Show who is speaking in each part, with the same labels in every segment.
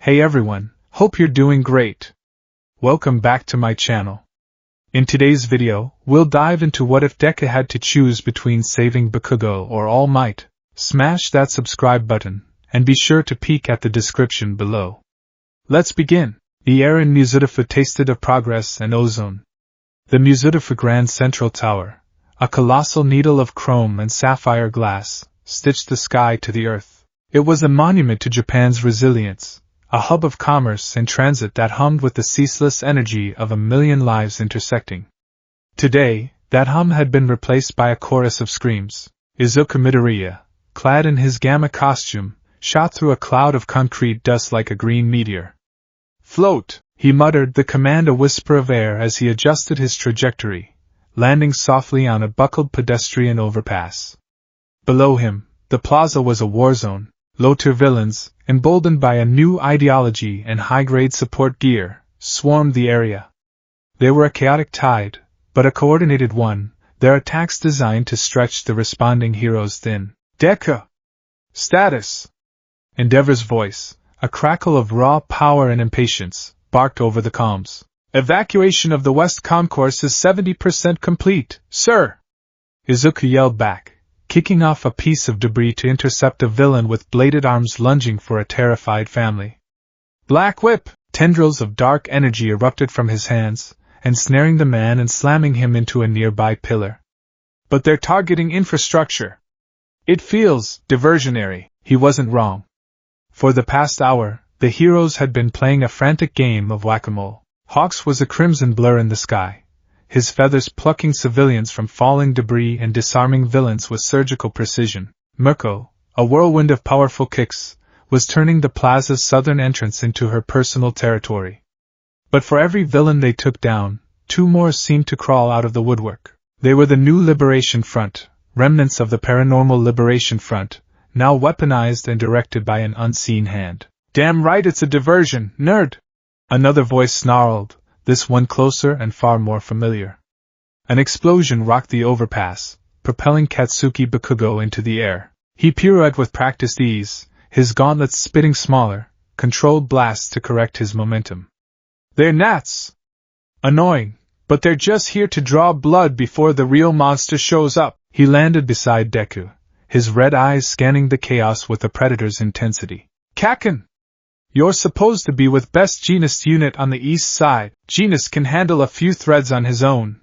Speaker 1: Hey everyone, hope you're doing great. Welcome back to my channel. In today's video, we'll dive into what if Deku had to choose between saving Bakugo or All Might. Smash that subscribe button, and be sure to peek at the description below. Let's begin. The air in Musudafu tasted of progress and ozone. The Musudafu Grand Central Tower, a colossal needle of chrome and sapphire glass, stitched the sky to the earth. It was a monument to Japan's resilience, a hub of commerce and transit that hummed with the ceaseless energy of a million lives intersecting. Today, that hum had been replaced by a chorus of screams. Izuku Midoriya, clad in his gamma costume, shot through a cloud of concrete dust like a green meteor. "Float!" he muttered the command, a whisper of air as he adjusted his trajectory, landing softly on a buckled pedestrian overpass. Below him, the plaza was a war zone. Loader villains, emboldened by a new ideology and high-grade support gear, swarmed the area. They were a chaotic tide, but a coordinated one, their attacks designed to stretch the responding heroes thin. "Deku! Status!" Endeavor's voice, a crackle of raw power and impatience, barked over the comms. "Evacuation of the West Concourse is 70% complete, sir!" Izuku yelled back, kicking off a piece of debris to intercept a villain with bladed arms lunging for a terrified family. "Black Whip!" Tendrils of dark energy erupted from his hands, ensnaring the man and slamming him into a nearby pillar. "But they're targeting infrastructure. It feels diversionary." He wasn't wrong. For the past hour, the heroes had been playing a frantic game of whack-a-mole. Hawks was a crimson blur in the sky, his feathers plucking civilians from falling debris and disarming villains with surgical precision. Mirko, a whirlwind of powerful kicks, was turning the plaza's southern entrance into her personal territory. But for every villain they took down, two more seemed to crawl out of the woodwork. They were the new Liberation Front, remnants of the Paranormal Liberation Front, now weaponized and directed by an unseen hand. "Damn right it's a diversion, nerd!" Another voice snarled, this one closer and far more familiar. An explosion rocked the overpass, propelling Katsuki Bakugo into the air. He pirouetted with practiced ease, his gauntlets spitting smaller, controlled blasts to correct his momentum. "They're gnats! Annoying, but they're just here to draw blood before the real monster shows up." He landed beside Deku, his red eyes scanning the chaos with a predator's intensity. "Kaken! You're supposed to be with Best Jeanist Unit on the east side. Jeanist can handle a few threads on his own."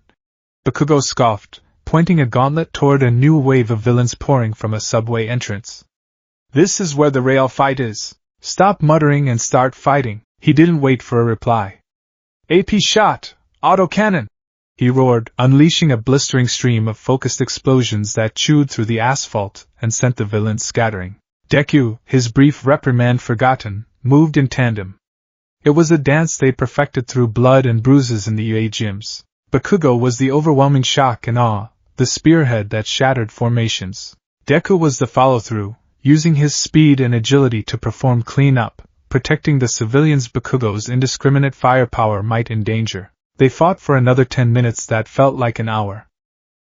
Speaker 1: Bakugo scoffed, pointing a gauntlet toward a new wave of villains pouring from a subway entrance. "This is where the real fight is. Stop muttering and start fighting." He didn't wait for a reply. "AP shot! Autocannon!" he roared, unleashing a blistering stream of focused explosions that chewed through the asphalt and sent the villains scattering. Deku, his brief reprimand forgotten, moved in tandem. It was a dance they perfected through blood and bruises in the UA gyms. Bakugo was the overwhelming shock and awe, the spearhead that shattered formations. Deku was the follow-through, using his speed and agility to perform clean-up, protecting the civilians Bakugo's indiscriminate firepower might endanger. They fought for another 10 minutes that felt like an hour.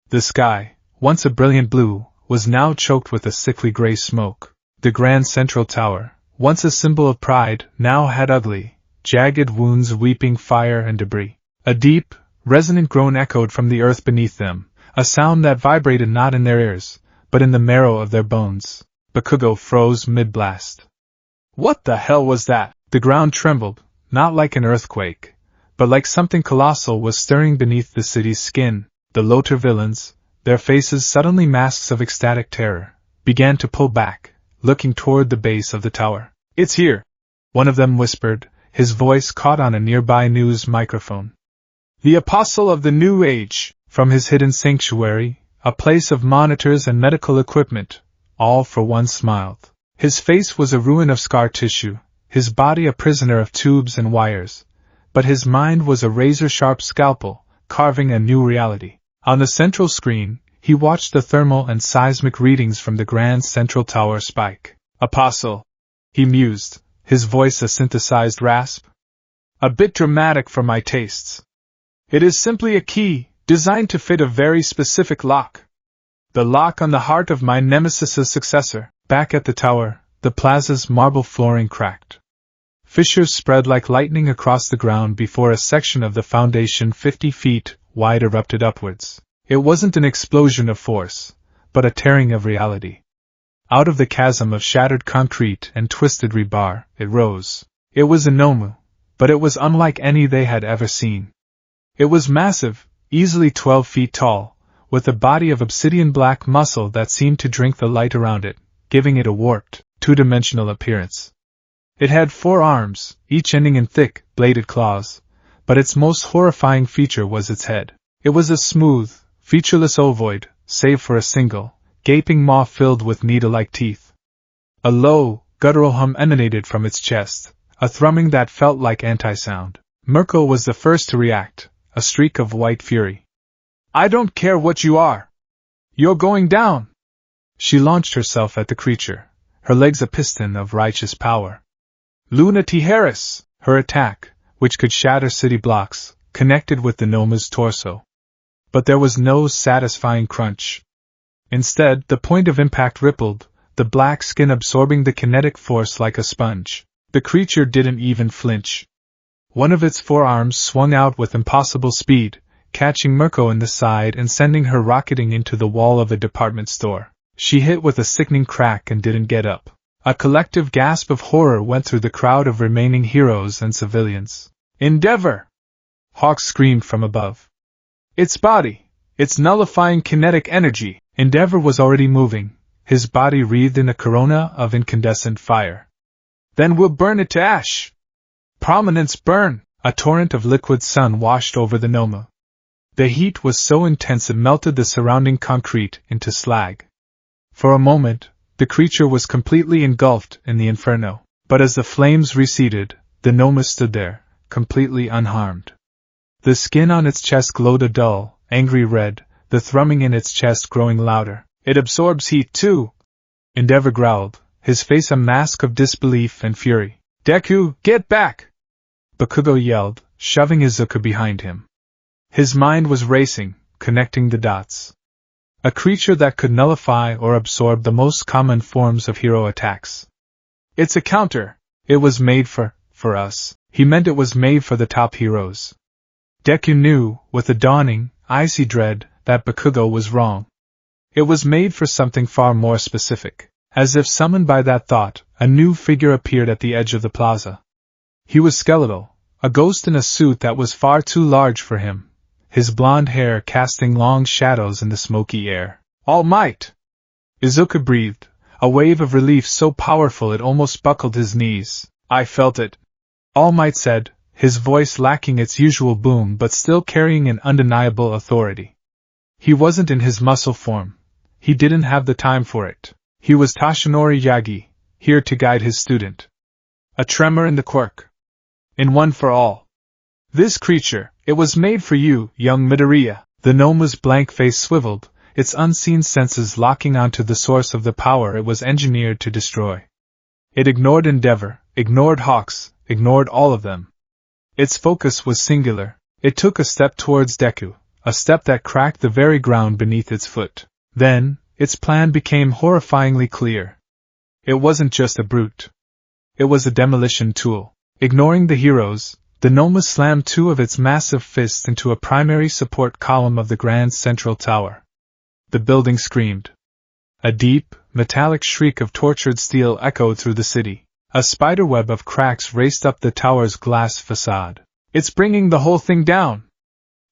Speaker 1: The sky, once a brilliant blue, was now choked with a sickly gray smoke. The Grand Central Tower, once a symbol of pride, now had ugly, jagged wounds weeping fire and debris. A deep, resonant groan echoed from the earth beneath them, a sound that vibrated not in their ears, but in the marrow of their bones. Bakugo froze mid-blast. What the hell was that? The ground trembled, not like an earthquake, but like something colossal was stirring beneath the city's skin. The Loader villains, their faces suddenly masks of ecstatic terror, began to pull back, looking toward the base of the tower. "It's here!" one of them whispered, his voice caught on a nearby news microphone. "The Apostle of the New Age!" From his hidden sanctuary, a place of monitors and medical equipment, All for One smiled. His face was a ruin of scar tissue, his body a prisoner of tubes and wires, but his mind was a razor-sharp scalpel, carving a new reality. On the central screen, he watched the thermal and seismic readings from the Grand Central Tower spike. "Apostle," he mused, his voice a synthesized rasp. "A bit dramatic for my tastes. It is simply a key, designed to fit a very specific lock. The lock on the heart of my nemesis's successor." Back at the tower, the plaza's marble flooring cracked. Fissures spread like lightning across the ground before a section of the foundation 50 feet wide erupted upwards. It wasn't an explosion of force, but a tearing of reality. Out of the chasm of shattered concrete and twisted rebar, it rose. It was a Nomu, but it was unlike any they had ever seen. It was massive, easily 12 feet tall, with a body of obsidian black muscle that seemed to drink the light around it, giving it a warped, two-dimensional appearance. It had 4 arms, each ending in thick, bladed claws, but its most horrifying feature was its head. It was a smooth, featureless ovoid, save for a single, gaping maw filled with needle-like teeth. A low, guttural hum emanated from its chest, a thrumming that felt like anti-sound. Mirko was the first to react, a streak of white fury. "I don't care what you are! You're going down!" She launched herself at the creature, her legs a piston of righteous power. Luna Tijeras, her attack, which could shatter city blocks, connected with the Noma's torso. But there was no satisfying crunch. Instead, the point of impact rippled, the black skin absorbing the kinetic force like a sponge. The creature didn't even flinch. One of its 4 arms swung out with impossible speed, catching Mirko in the side and sending her rocketing into the wall of a department store. She hit with a sickening crack and didn't get up. A collective gasp of horror went through the crowd of remaining heroes and civilians. "Endeavor!" Hawks screamed from above. "Its body! It's nullifying kinetic energy!" Endeavor was already moving, his body wreathed in a corona of incandescent fire. "Then we'll burn it to ash!" "Prominence burn!" A torrent of liquid sun washed over the Noma. The heat was so intense it melted the surrounding concrete into slag. For a moment, the creature was completely engulfed in the inferno, but as the flames receded, the Noma stood there, completely unharmed. The skin on its chest glowed a dull, angry red, the thrumming in its chest growing louder. "It absorbs heat too!" Endeavor growled, his face a mask of disbelief and fury. "Deku, get back!" Bakugo yelled, shoving Izuku behind him. His mind was racing, connecting the dots. A creature that could nullify or absorb the most common forms of hero attacks. "It's a counter. It was made for us." He meant it was made for the top heroes. Deku knew, with a dawning, icy dread, that Bakugo was wrong. It was made for something far more specific. As if summoned by that thought, a new figure appeared at the edge of the plaza. He was skeletal, a ghost in a suit that was far too large for him, his blonde hair casting long shadows in the smoky air. "All Might!" Izuku breathed, a wave of relief so powerful it almost buckled his knees. "I felt it," All Might said, his voice lacking its usual boom but still carrying an undeniable authority. He wasn't in his muscle form. He didn't have the time for it. He was Tashinori Yagi, here to guide his student. A tremor in the quirk. In one for all. "This creature, it was made for you, young Midoriya." The Noma's blank face swiveled, its unseen senses locking onto the source of the power it was engineered to destroy. It ignored Endeavor, ignored Hawks, ignored all of them. Its focus was singular. It took a step towards Deku, a step that cracked the very ground beneath its foot. Then, its plan became horrifyingly clear. It wasn't just a brute. It was a demolition tool. Ignoring the heroes, the Noma slammed 2 of its massive fists into a primary support column of the Grand Central Tower. The building screamed. A deep, metallic shriek of tortured steel echoed through the city. A spiderweb of cracks raced up the tower's glass facade. "It's bringing the whole thing down!"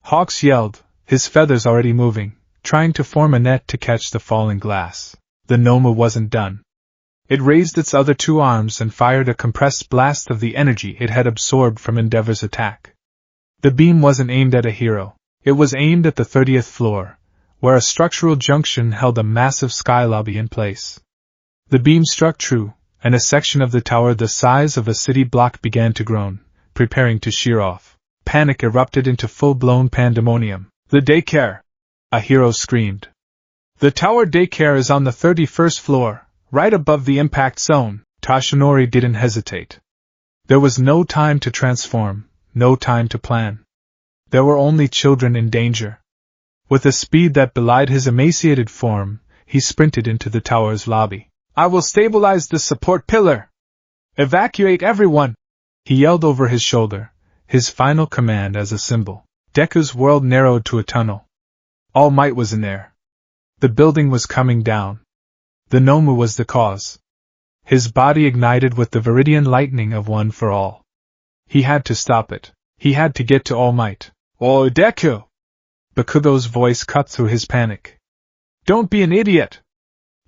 Speaker 1: Hawks yelled, his feathers already moving, trying to form a net to catch the falling glass. The Noma wasn't done. It raised its other 2 arms and fired a compressed blast of the energy it had absorbed from Endeavor's attack. The beam wasn't aimed at a hero. It was aimed at the 30th floor, where a structural junction held a massive sky lobby in place. The beam struck true, and a section of the tower the size of a city block began to groan, preparing to shear off. Panic erupted into full-blown pandemonium. "The daycare!" a hero screamed. "The tower daycare is on the 31st floor, right above the impact zone." Tashinori didn't hesitate. There was no time to transform, no time to plan. There were only children in danger. With a speed that belied his emaciated form, he sprinted into the tower's lobby. "I will stabilize the support pillar! Evacuate everyone!" He yelled over his shoulder, his final command as a symbol. Deku's world narrowed to a tunnel. All Might was in there. The building was coming down. The Nomu was the cause. His body ignited with the viridian lightning of One for All. He had to stop it. He had to get to All Might. Oh, Deku! Bakugo's voice cut through his panic. Don't be an idiot!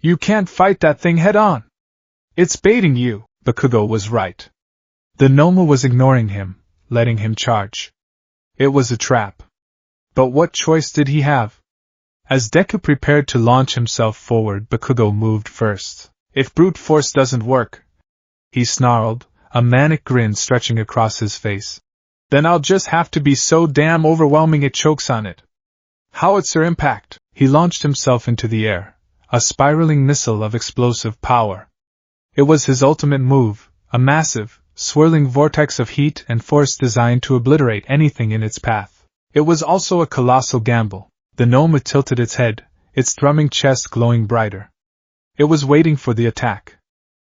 Speaker 1: You can't fight that thing head on! It's baiting you! Bakugo was right. The Nomu was ignoring him, letting him charge. It was a trap. But what choice did he have? As Deku prepared to launch himself forward, Bakugo moved first. If brute force doesn't work, he snarled, a manic grin stretching across his face, then I'll just have to be so damn overwhelming it chokes on it. Howitzer impact! He launched himself into the air, a spiraling missile of explosive power. It was his ultimate move, a massive, swirling vortex of heat and force designed to obliterate anything in its path. It was also a colossal gamble. The Noma tilted its head, its thrumming chest glowing brighter. It was waiting for the attack.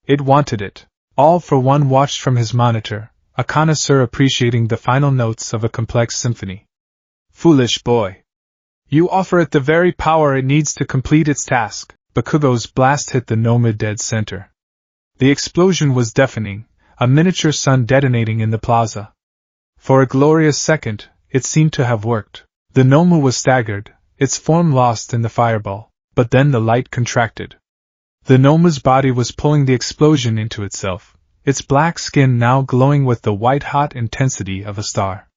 Speaker 1: It wanted it. All for One watched from his monitor, a connoisseur appreciating the final notes of a complex symphony. Foolish boy. You offer it the very power it needs to complete its task. Bakugo's blast hit the Noma dead center. The explosion was deafening, a miniature sun detonating in the plaza. For a glorious second, it seemed to have worked. The Noma was staggered, its form lost in the fireball, but then the light contracted. The Noma's body was pulling the explosion into itself, its black skin now glowing with the white-hot intensity of a star.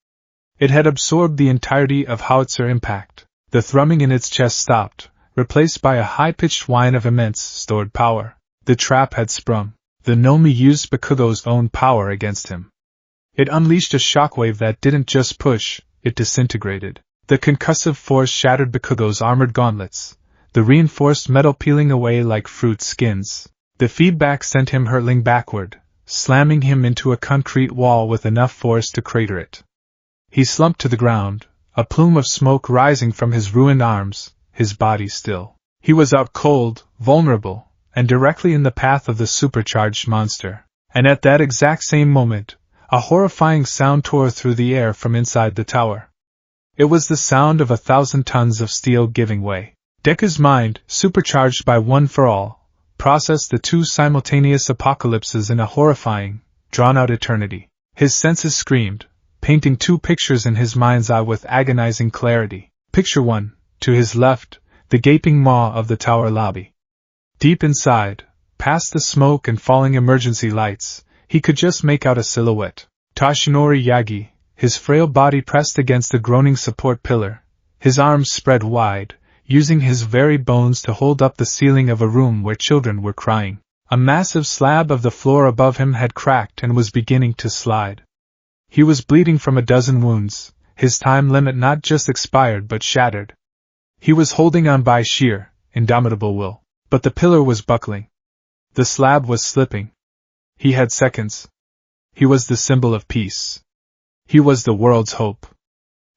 Speaker 1: It had absorbed the entirety of Howitzer impact. The thrumming in its chest stopped, replaced by a high-pitched whine of immense, stored power. The trap had sprung. The Noma used Bakugo's own power against him. It unleashed a shockwave that didn't just push, it disintegrated. The concussive force shattered Bakugo's armored gauntlets, the reinforced metal peeling away like fruit skins. The feedback sent him hurtling backward, slamming him into a concrete wall with enough force to crater it. He slumped to the ground, a plume of smoke rising from his ruined arms, his body still. He was out cold, vulnerable, and directly in the path of the supercharged monster. And at that exact same moment, a horrifying sound tore through the air from inside the tower. It was the sound of 1,000 tons of steel giving way. Deku's mind, supercharged by One for All, processed the two simultaneous apocalypses in a horrifying, drawn-out eternity. His senses screamed, painting two pictures in his mind's eye with agonizing clarity. Picture 1, to his left, the gaping maw of the tower lobby. Deep inside, past the smoke and falling emergency lights, he could just make out a silhouette. Toshinori Yagi, his frail body pressed against the groaning support pillar, his arms spread wide, using his very bones to hold up the ceiling of a room where children were crying. A massive slab of the floor above him had cracked and was beginning to slide. He was bleeding from a dozen wounds, his time limit not just expired but shattered. He was holding on by sheer, indomitable will, but the pillar was buckling. The slab was slipping. He had seconds. He was the symbol of peace. He was the world's hope.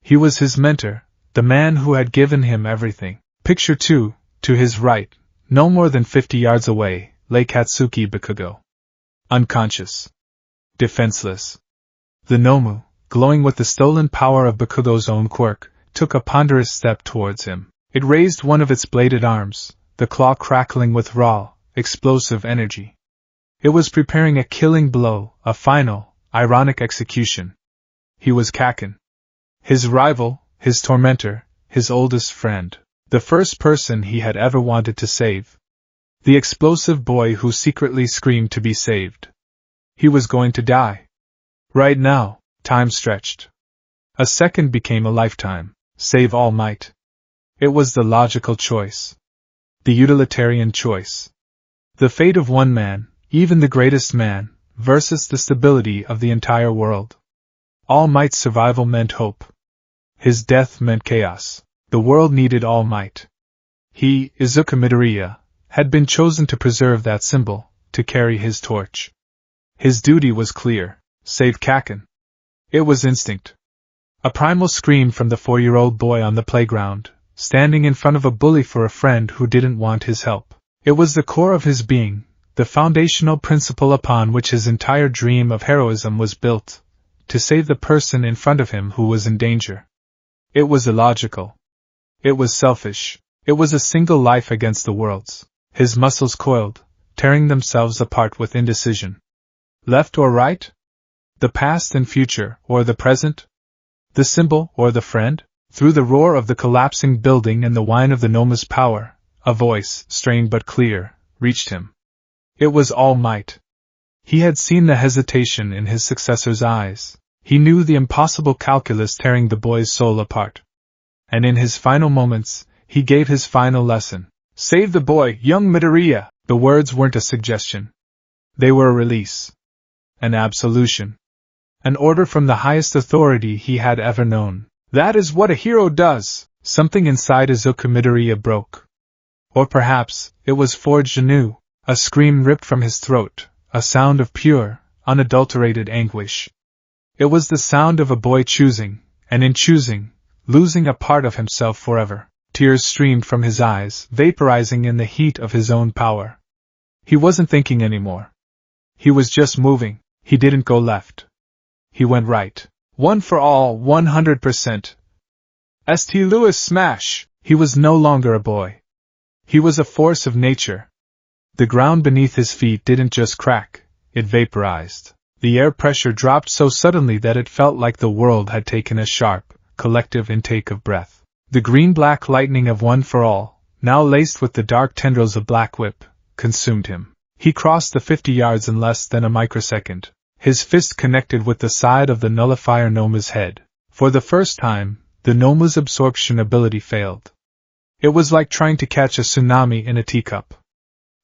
Speaker 1: He was his mentor, the man who had given him everything. Picture 2, to his right, no more than 50 yards away, lay Katsuki Bakugo. Unconscious. Defenseless. The Nomu, glowing with the stolen power of Bakugo's own quirk, took a ponderous step towards him. It raised one of its bladed arms, the claw crackling with raw, explosive energy. It was preparing a killing blow, a final, ironic execution. He was Kaken. His rival, his tormentor, his oldest friend. The first person he had ever wanted to save. The explosive boy who secretly screamed to be saved. He was going to die. Right now, time stretched. A second became a lifetime. Save All Might. It was the logical choice. The utilitarian choice. The fate of one man, even the greatest man, versus the stability of the entire world. All Might's survival meant hope. His death meant chaos. The world needed All Might. He, Izuku Midoriya, had been chosen to preserve that symbol, to carry his torch. His duty was clear: save Kaken. It was instinct. A primal scream from the 4-year-old boy on the playground, standing in front of a bully for a friend who didn't want his help. It was the core of his being, the foundational principle upon which his entire dream of heroism was built, to save the person in front of him who was in danger. It was illogical. It was selfish. It was a single life against the world's. His muscles coiled, tearing themselves apart with indecision. Left or right? The past and future, or the present? The symbol or the friend? Through the roar of the collapsing building and the whine of the Noma's power, a voice, strained but clear, reached him. It was All Might. He had seen the hesitation in his successor's eyes. He knew the impossible calculus tearing the boy's soul apart. And in his final moments, he gave his final lesson. Save the boy, young Midoriya! The words weren't a suggestion. They were a release. An absolution. An order from the highest authority he had ever known. That is what a hero does! Something inside Izuku Midoriya broke. Or perhaps, it was forged anew. A scream ripped from his throat, a sound of pure, unadulterated anguish. It was the sound of a boy choosing, and in choosing, losing a part of himself forever. Tears streamed from his eyes, vaporizing in the heat of his own power. He wasn't thinking anymore. He was just moving. He didn't go left. He went right. One for all, 100%. St. Louis smash! He was no longer a boy. He was a force of nature. The ground beneath his feet didn't just crack, it vaporized. The air pressure dropped so suddenly that it felt like the world had taken a sharp, collective intake of breath. The green-black lightning of One for All, now laced with the dark tendrils of Black Whip, consumed him. He crossed the 50 yards in less than a microsecond. His fist connected with the side of the nullifier Noma's head. For the first time, the Noma's absorption ability failed. It was like trying to catch a tsunami in a teacup.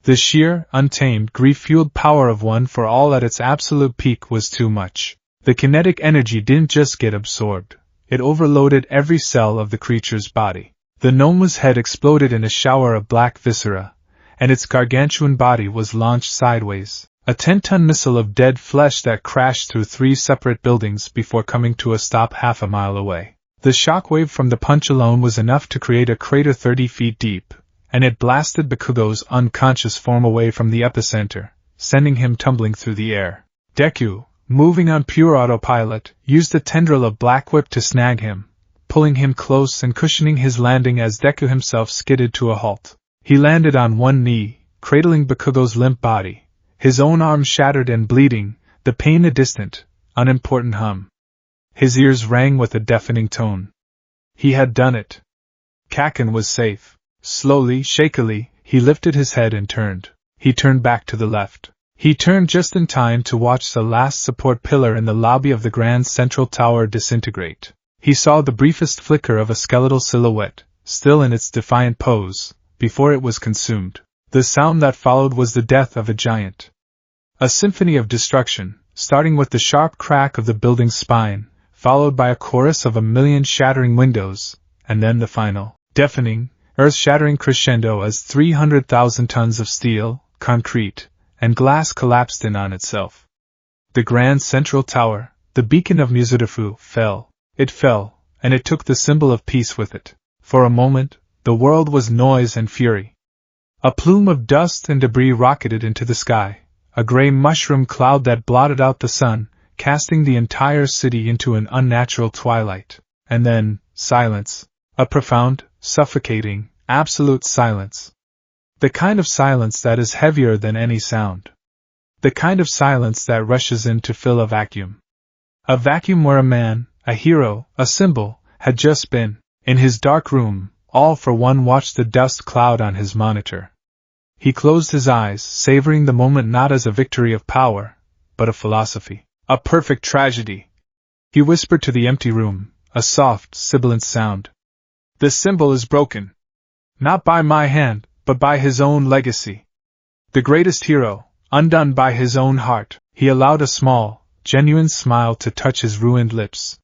Speaker 1: The sheer, untamed, grief-fueled power of One for All at its absolute peak was too much. The kinetic energy didn't just get absorbed. It overloaded every cell of the creature's body. The Noma's head exploded in a shower of black viscera, and its gargantuan body was launched sideways, a 10-ton missile of dead flesh that crashed through 3 separate buildings before coming to a stop half a mile away. The shockwave from the punch alone was enough to create a crater 30 feet deep, and it blasted Bakugo's unconscious form away from the epicenter, sending him tumbling through the air. Deku, moving on pure autopilot, used the tendril of Black Whip to snag him, pulling him close and cushioning his landing as Deku himself skidded to a halt. He landed on one knee, cradling Bakugo's limp body, his own arm shattered and bleeding, the pain a distant, unimportant hum. His ears rang with a deafening tone. He had done it. Kaken was safe. Slowly, shakily, he lifted his head and turned. He turned back to the left. He turned just in time to watch the last support pillar in the lobby of the Grand Central Tower disintegrate. He saw the briefest flicker of a skeletal silhouette, still in its defiant pose, before it was consumed. The sound that followed was the death of a giant. A symphony of destruction, starting with the sharp crack of the building's spine, followed by a chorus of 1,000,000 shattering windows, and then the final, deafening, earth-shattering crescendo as 300,000 tons of steel, concrete, and glass collapsed in on itself. The Grand Central Tower, the beacon of Muzurifu, fell. It fell, and it took the symbol of peace with it. For a moment, the world was noise and fury. A plume of dust and debris rocketed into the sky, a gray mushroom cloud that blotted out the sun, casting the entire city into an unnatural twilight. And then, silence. A profound, suffocating, absolute silence. The kind of silence that is heavier than any sound. The kind of silence that rushes in to fill a vacuum. A vacuum where a man, a hero, a symbol, had just been. In his dark room, All for One watched the dust cloud on his monitor. He closed his eyes, savoring the moment not as a victory of power, but of philosophy. A perfect tragedy. He whispered to the empty room, a soft, sibilant sound. The symbol is broken. Not by my hand, but by his own legacy. The greatest hero, undone by his own heart. He allowed a small, genuine smile to touch his ruined lips.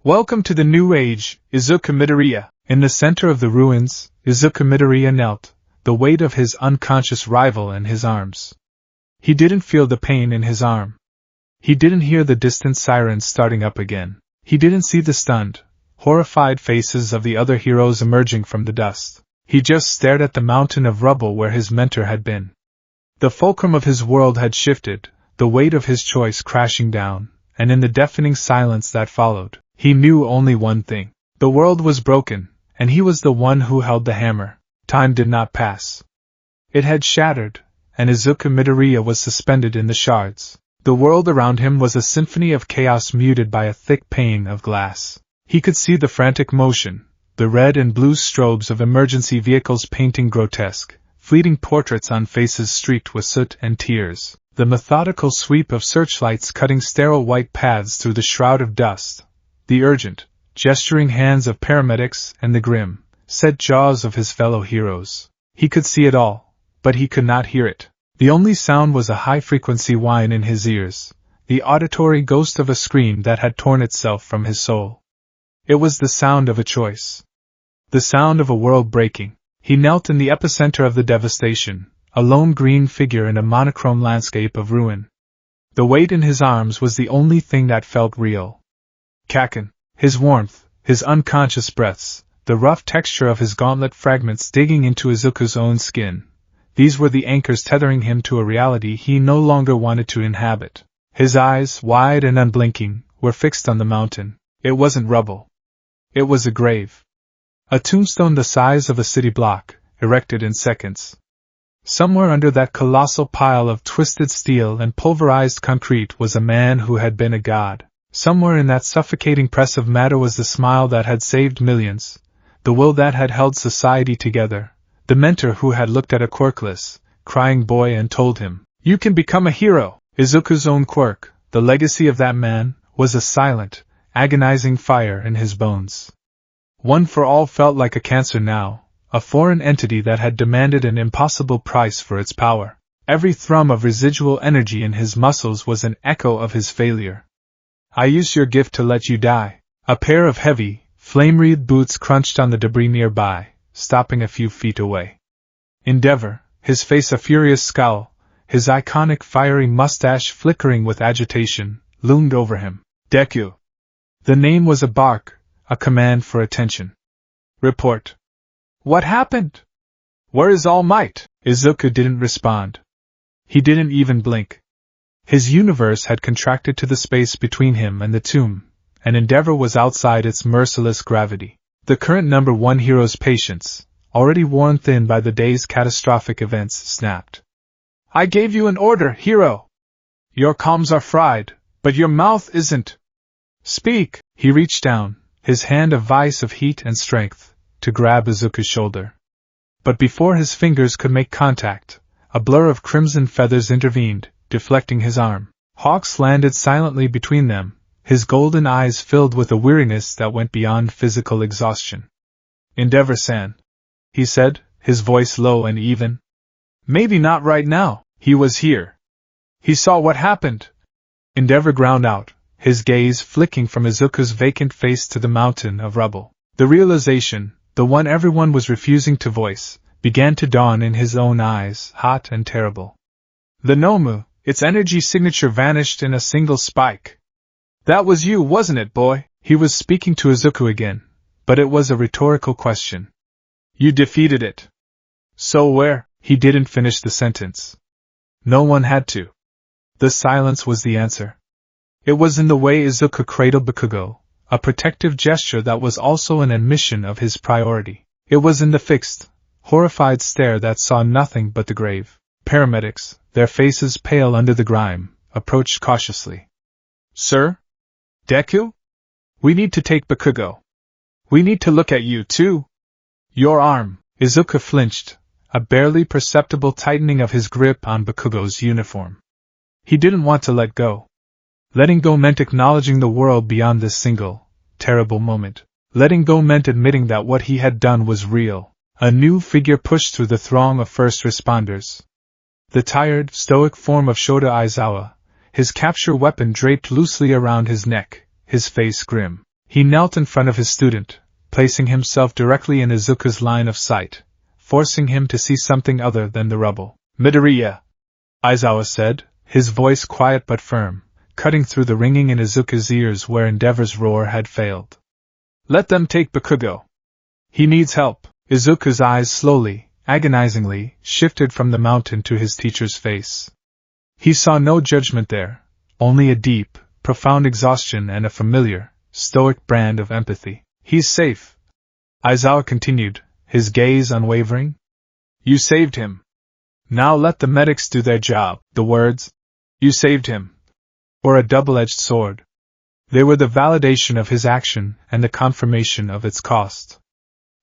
Speaker 1: Welcome to the new age, Izuku Midoriya. In the center of the ruins, Izuku Midoriya knelt, the weight of his unconscious rival in his arms. He didn't feel the pain in his arm. He didn't hear the distant sirens starting up again. He didn't see the stunned, horrified faces of the other heroes emerging from the dust. He just stared at the mountain of rubble where his mentor had been. The fulcrum of his world had shifted, the weight of his choice crashing down, and in the deafening silence that followed, he knew only one thing. The world was broken, and he was the one who held the hammer. Time did not pass. It had shattered, and Izuku Midoriya was suspended in the shards. The world around him was a symphony of chaos muted by a thick pane of glass. He could see the frantic motion, the red and blue strobes of emergency vehicles painting grotesque, fleeting portraits on faces streaked with soot and tears, the methodical sweep of searchlights cutting sterile white paths through the shroud of dust, the urgent, gesturing hands of paramedics and the grim, set jaws of his fellow heroes. He could see it all, but he could not hear it. The only sound was a high-frequency whine in his ears, the auditory ghost of a scream that had torn itself from his soul. It was the sound of a choice. The sound of a world breaking. He knelt in the epicenter of the devastation, a lone green figure in a monochrome landscape of ruin. The weight in his arms was the only thing that felt real. Kaken, his warmth, his unconscious breaths, the rough texture of his gauntlet fragments digging into Izuku's own skin. These were the anchors tethering him to a reality he no longer wanted to inhabit. His eyes, wide and unblinking, were fixed on the mountain. It wasn't rubble. It was a grave. A tombstone the size of a city block, erected in seconds. Somewhere under that colossal pile of twisted steel and pulverized concrete was a man who had been a god. Somewhere in that suffocating press of matter was the smile that had saved millions, the will that had held society together, the mentor who had looked at a quirkless, crying boy and told him, "You can become a hero." Izuku's own quirk, the legacy of that man, was a silent, agonizing fire in his bones. One for all felt like a cancer now, a foreign entity that had demanded an impossible price for its power. Every thrum of residual energy in his muscles was an echo of his failure. "I used your gift to let you die." A pair of heavy, flame-wreathed boots crunched on the debris nearby, stopping a few feet away. Endeavor, his face a furious scowl, his iconic fiery mustache flickering with agitation, loomed over him. Deku. The name was a bark, a command for attention. "Report." "What happened? Where is All Might?" Izuku didn't respond. He didn't even blink. His universe had contracted to the space between him and the tomb, and Endeavor was outside its merciless gravity. The current number one hero's patience, already worn thin by the day's catastrophic events, snapped. "I gave you an order, hero! Your comms are fried, but your mouth isn't. Speak!" He reached down, his hand a vice of heat and strength, to grab Izuku's shoulder. But before his fingers could make contact, a blur of crimson feathers intervened, deflecting his arm. Hawks landed silently between them, his golden eyes filled with a weariness that went beyond physical exhaustion. "Endeavor-san," he said, his voice low and even. "Maybe not right now." He was here. He saw what happened. Endeavor ground out, his gaze flicking from Izuku's vacant face to the mountain of rubble. The realization, the one everyone was refusing to voice, began to dawn in his own eyes, hot and terrible. The Nomu, its energy signature vanished in a single spike. "That was you, wasn't it, boy?" He was speaking to Izuku again, but it was a rhetorical question. "You defeated it." "So where?" He didn't finish the sentence. No one had to. The silence was the answer. It was in the way Izuku cradled Bakugo, a protective gesture that was also an admission of his priority. It was in the fixed, horrified stare that saw nothing but the grave. Paramedics, their faces pale under the grime, approached cautiously. "Sir? Deku? We need to take Bakugo. We need to look at you, too." "Your arm." Izuku flinched, a barely perceptible tightening of his grip on Bakugo's uniform. He didn't want to let go. Letting go meant acknowledging the world beyond this single, terrible moment. Letting go meant admitting that what he had done was real. A new figure pushed through the throng of first responders. The tired, stoic form of Shota Aizawa, his capture weapon draped loosely around his neck, his face grim. He knelt in front of his student, placing himself directly in Izuku's line of sight, forcing him to see something other than the rubble. "Midoriya," Aizawa said, his voice quiet but firm, cutting through the ringing in Izuku's ears where Endeavor's roar had failed. "Let them take Bakugo. He needs help." Izuku's eyes slowly, agonizingly, shifted from the mountain to his teacher's face. He saw no judgment there, only a deep, profound exhaustion and a familiar, stoic brand of empathy. "He's safe," Aizawa continued, his gaze unwavering. "You saved him. Now let the medics do their job." The words, "You saved him," were a double-edged sword. They were the validation of his action and the confirmation of its cost.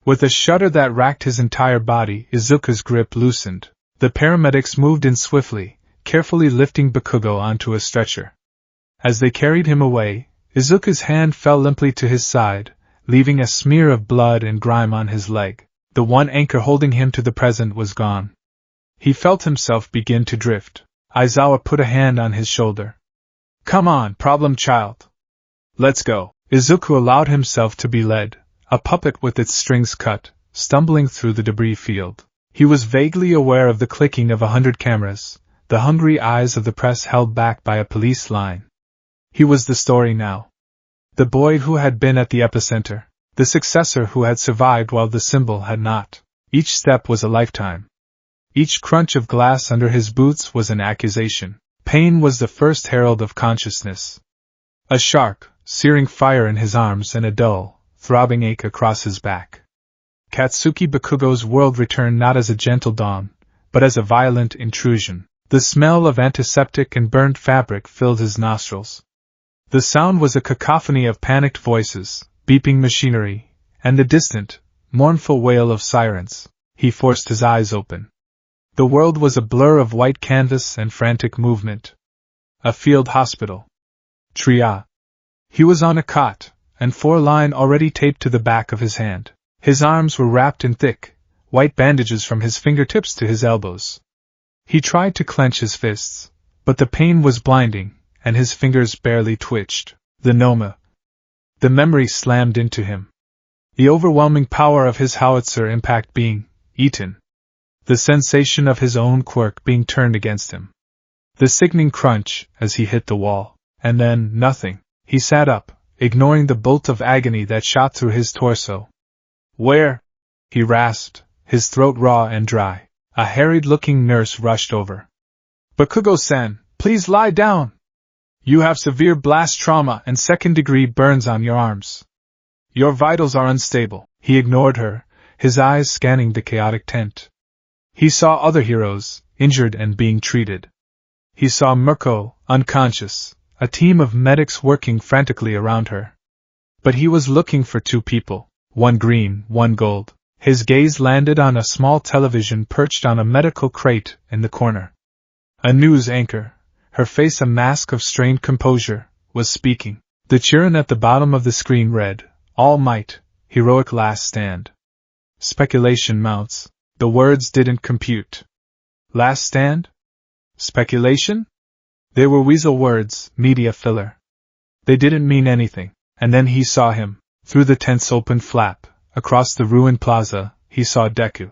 Speaker 1: With a shudder that racked his entire body, Izuku's grip loosened. The paramedics moved in swiftly, carefully lifting Bakugo onto a stretcher. As they carried him away, Izuku's hand fell limply to his side, leaving a smear of blood and grime on his leg. The one anchor holding him to the present was gone. He felt himself begin to drift. Aizawa put a hand on his shoulder. "Come on, problem child. Let's go." Izuku allowed himself to be led, a puppet with its strings cut, stumbling through the debris field. He was vaguely aware of the clicking of 100 cameras, the hungry eyes of the press held back by a police line. He was the story now. The boy who had been at the epicenter, the successor who had survived while the symbol had not. Each step was a lifetime. Each crunch of glass under his boots was an accusation. Pain was the first herald of consciousness. A sharp, searing fire in his arms and a dull, throbbing ache across his back. Katsuki Bakugo's world returned not as a gentle dawn, but as a violent intrusion. The smell of antiseptic and burned fabric filled his nostrils. The sound was a cacophony of panicked voices, beeping machinery, and the distant, mournful wail of sirens. He forced his eyes open. The world was a blur of white canvas and frantic movement. A field hospital. Tria. He was on a cot, and 4-line already taped to the back of his hand. His arms were wrapped in thick, white bandages from his fingertips to his elbows. He tried to clench his fists, but the pain was blinding, and his fingers barely twitched. The memory slammed into him. The overwhelming power of his howitzer impact being eaten. The sensation of his own quirk being turned against him. The sickening crunch as he hit the wall. And then, nothing. He sat up, ignoring the bolt of agony that shot through his torso. "Where?" he rasped, his throat raw and dry. A harried-looking nurse rushed over. "Bakugo-san, please lie down. You have severe blast trauma and second-degree burns on your arms. Your vitals are unstable." He ignored her, his eyes scanning the chaotic tent. He saw other heroes, injured and being treated. He saw Mirko, unconscious, a team of medics working frantically around her. But he was looking for two people, one green, one gold. His gaze landed on a small television perched on a medical crate in the corner. A news anchor, her face a mask of strained composure, was speaking. The chirun at the bottom of the screen read, "All Might, Heroic Last Stand." Speculation mounts. The words didn't compute. Last stand? Speculation? They were weasel words, media filler. They didn't mean anything. And then he saw him. Through the tent's open flap, across the ruined plaza, he saw Deku.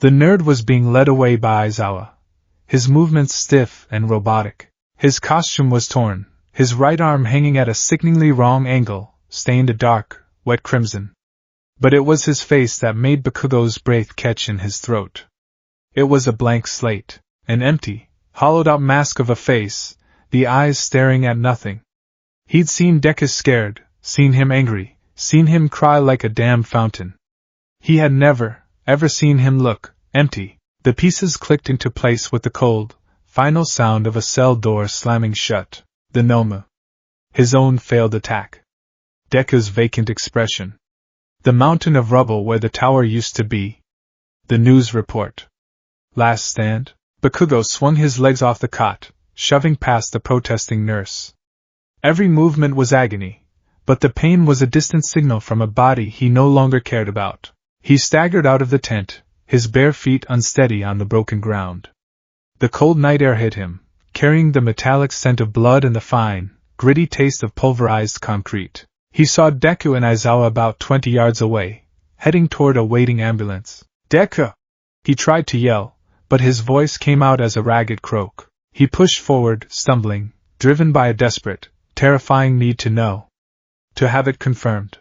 Speaker 1: The nerd was being led away by Aizawa, his movements stiff and robotic. His costume was torn, his right arm hanging at a sickeningly wrong angle, stained a dark, wet crimson. But it was his face that made Bakugo's breath catch in his throat. It was a blank slate, an empty, hollowed-out mask of a face, the eyes staring at nothing. He'd seen Deku scared, seen him angry, seen him cry like a damned fountain. He had never, ever seen him look empty. The pieces clicked into place with the cold, final sound of a cell door slamming shut. The Noma. His own failed attack. Deku's vacant expression. The mountain of rubble where the tower used to be. The news report. Last stand? Bakugo swung his legs off the cot, shoving past the protesting nurse. Every movement was agony, but the pain was a distant signal from a body he no longer cared about. He staggered out of the tent, his bare feet unsteady on the broken ground. The cold night air hit him, carrying the metallic scent of blood and the fine, gritty taste of pulverized concrete. He saw Deku and Aizawa about 20 yards away, heading toward a waiting ambulance. "Deku!" He tried to yell, but his voice came out as a ragged croak. He pushed forward, stumbling, driven by a desperate, terrifying need to know. To have it confirmed.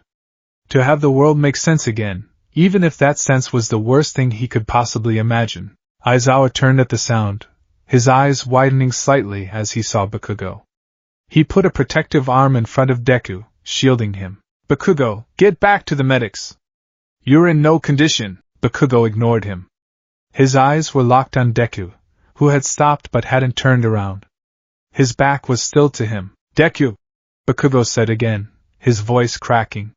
Speaker 1: To have the world make sense again, even if that sense was the worst thing he could possibly imagine. Aizawa turned at the sound, his eyes widening slightly as he saw Bakugo. He put a protective arm in front of Deku, shielding him. "Bakugo, get back to the medics. You're in no condition." Bakugo ignored him. His eyes were locked on Deku, who had stopped but hadn't turned around. His back was still to him. "Deku!" Bakugo said again, his voice cracking.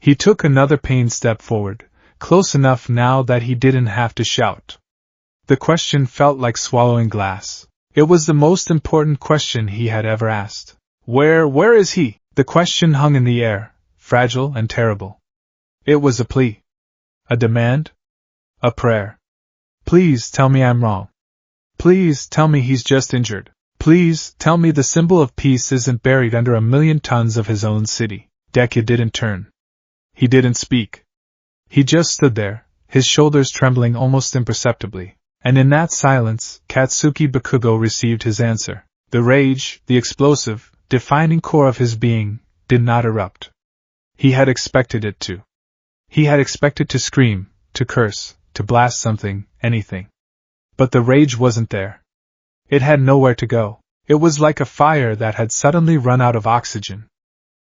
Speaker 1: He took another pained step forward, close enough now that he didn't have to shout. The question felt like swallowing glass. It was the most important question he had ever asked. Where is he?" The question hung in the air, fragile and terrible. It was a plea. A demand? A prayer. "Please tell me I'm wrong. Please tell me he's just injured. Please tell me the symbol of peace isn't buried under 1,000,000 tons of his own city." Deku didn't turn. He didn't speak. He just stood there, his shoulders trembling almost imperceptibly. And in that silence, Katsuki Bakugo received his answer. The rage, the explosive, defining core of his being, did not erupt. He had expected it to. He had expected to scream, to curse, to blast something, anything. But the rage wasn't there. It had nowhere to go. It was like a fire that had suddenly run out of oxygen.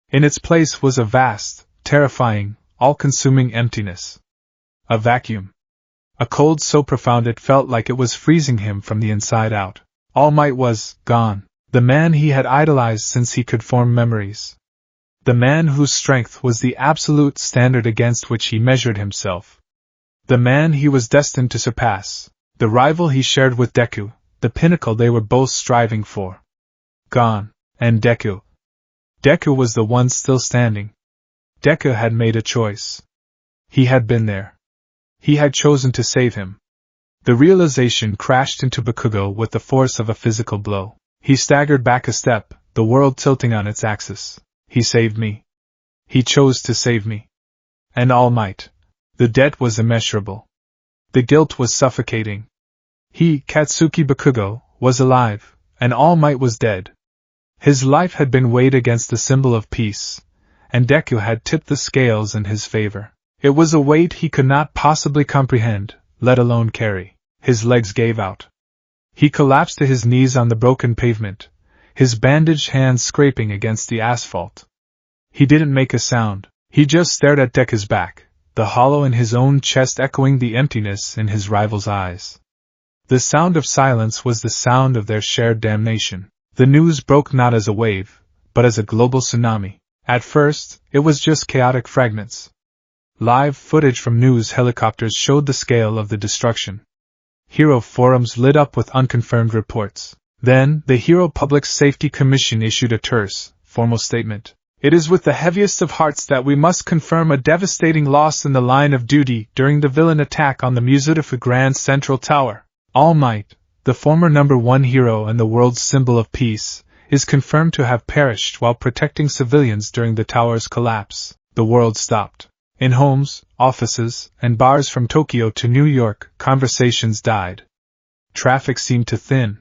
Speaker 1: In its place was a vast, terrifying, all-consuming emptiness. A vacuum. A cold so profound it felt like it was freezing him from the inside out. All Might was gone. The man he had idolized since he could form memories. The man whose strength was the absolute standard against which he measured himself. The man he was destined to surpass. The rival he shared with Deku, the pinnacle they were both striving for. Gone. And Deku. Deku was the one still standing. Deku had made a choice. He had been there. He had chosen to save him. The realization crashed into Bakugo with the force of a physical blow. He staggered back a step, the world tilting on its axis. He saved me. He chose to save me. And All Might. The debt was immeasurable. The guilt was suffocating. He, Katsuki Bakugo, was alive, and All Might was dead. His life had been weighed against the symbol of peace, and Deku had tipped the scales in his favor. It was a weight he could not possibly comprehend, let alone carry. His legs gave out. He collapsed to his knees on the broken pavement, his bandaged hands scraping against the asphalt. He didn't make a sound. He just stared at Deku's back, the hollow in his own chest echoing the emptiness in his rival's eyes. The sound of silence was the sound of their shared damnation. The news broke not as a wave, but as a global tsunami. At first, it was just chaotic fragments. Live footage from news helicopters showed the scale of the destruction. Hero forums lit up with unconfirmed reports. Then, the Hero Public Safety Commission issued a terse, formal statement. "It is with the heaviest of hearts that we must confirm a devastating loss in the line of duty during the villain attack on the Musudafu Grand Central Tower. All Might, the former #1 hero and the world's symbol of peace, is confirmed to have perished while protecting civilians during the tower's collapse." The world stopped. In homes, offices, and bars from Tokyo to New York, conversations died. Traffic seemed to thin.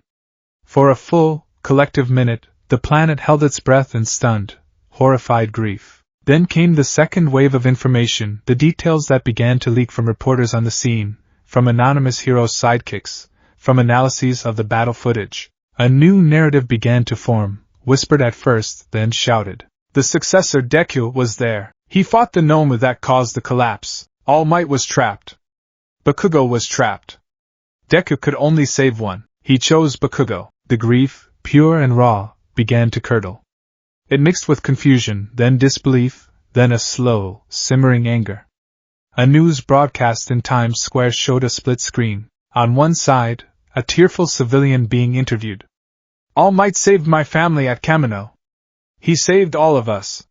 Speaker 1: For a full, collective minute, the planet held its breath in stunned, horrified grief. Then came the second wave of information, the details that began to leak from reporters on the scene, from anonymous heroes' sidekicks, from analyses of the battle footage. A new narrative began to form, whispered at first, then shouted. The successor Deku was there. He fought the gnome that caused the collapse. All Might was trapped. Bakugo was trapped. Deku could only save one. He chose Bakugo. The grief, pure and raw, began to curdle. It mixed with confusion, then disbelief, then a slow, simmering anger. A news broadcast in Times Square showed a split screen. On one side, a tearful civilian being interviewed. All Might saved my family at Kamino. He saved all of us.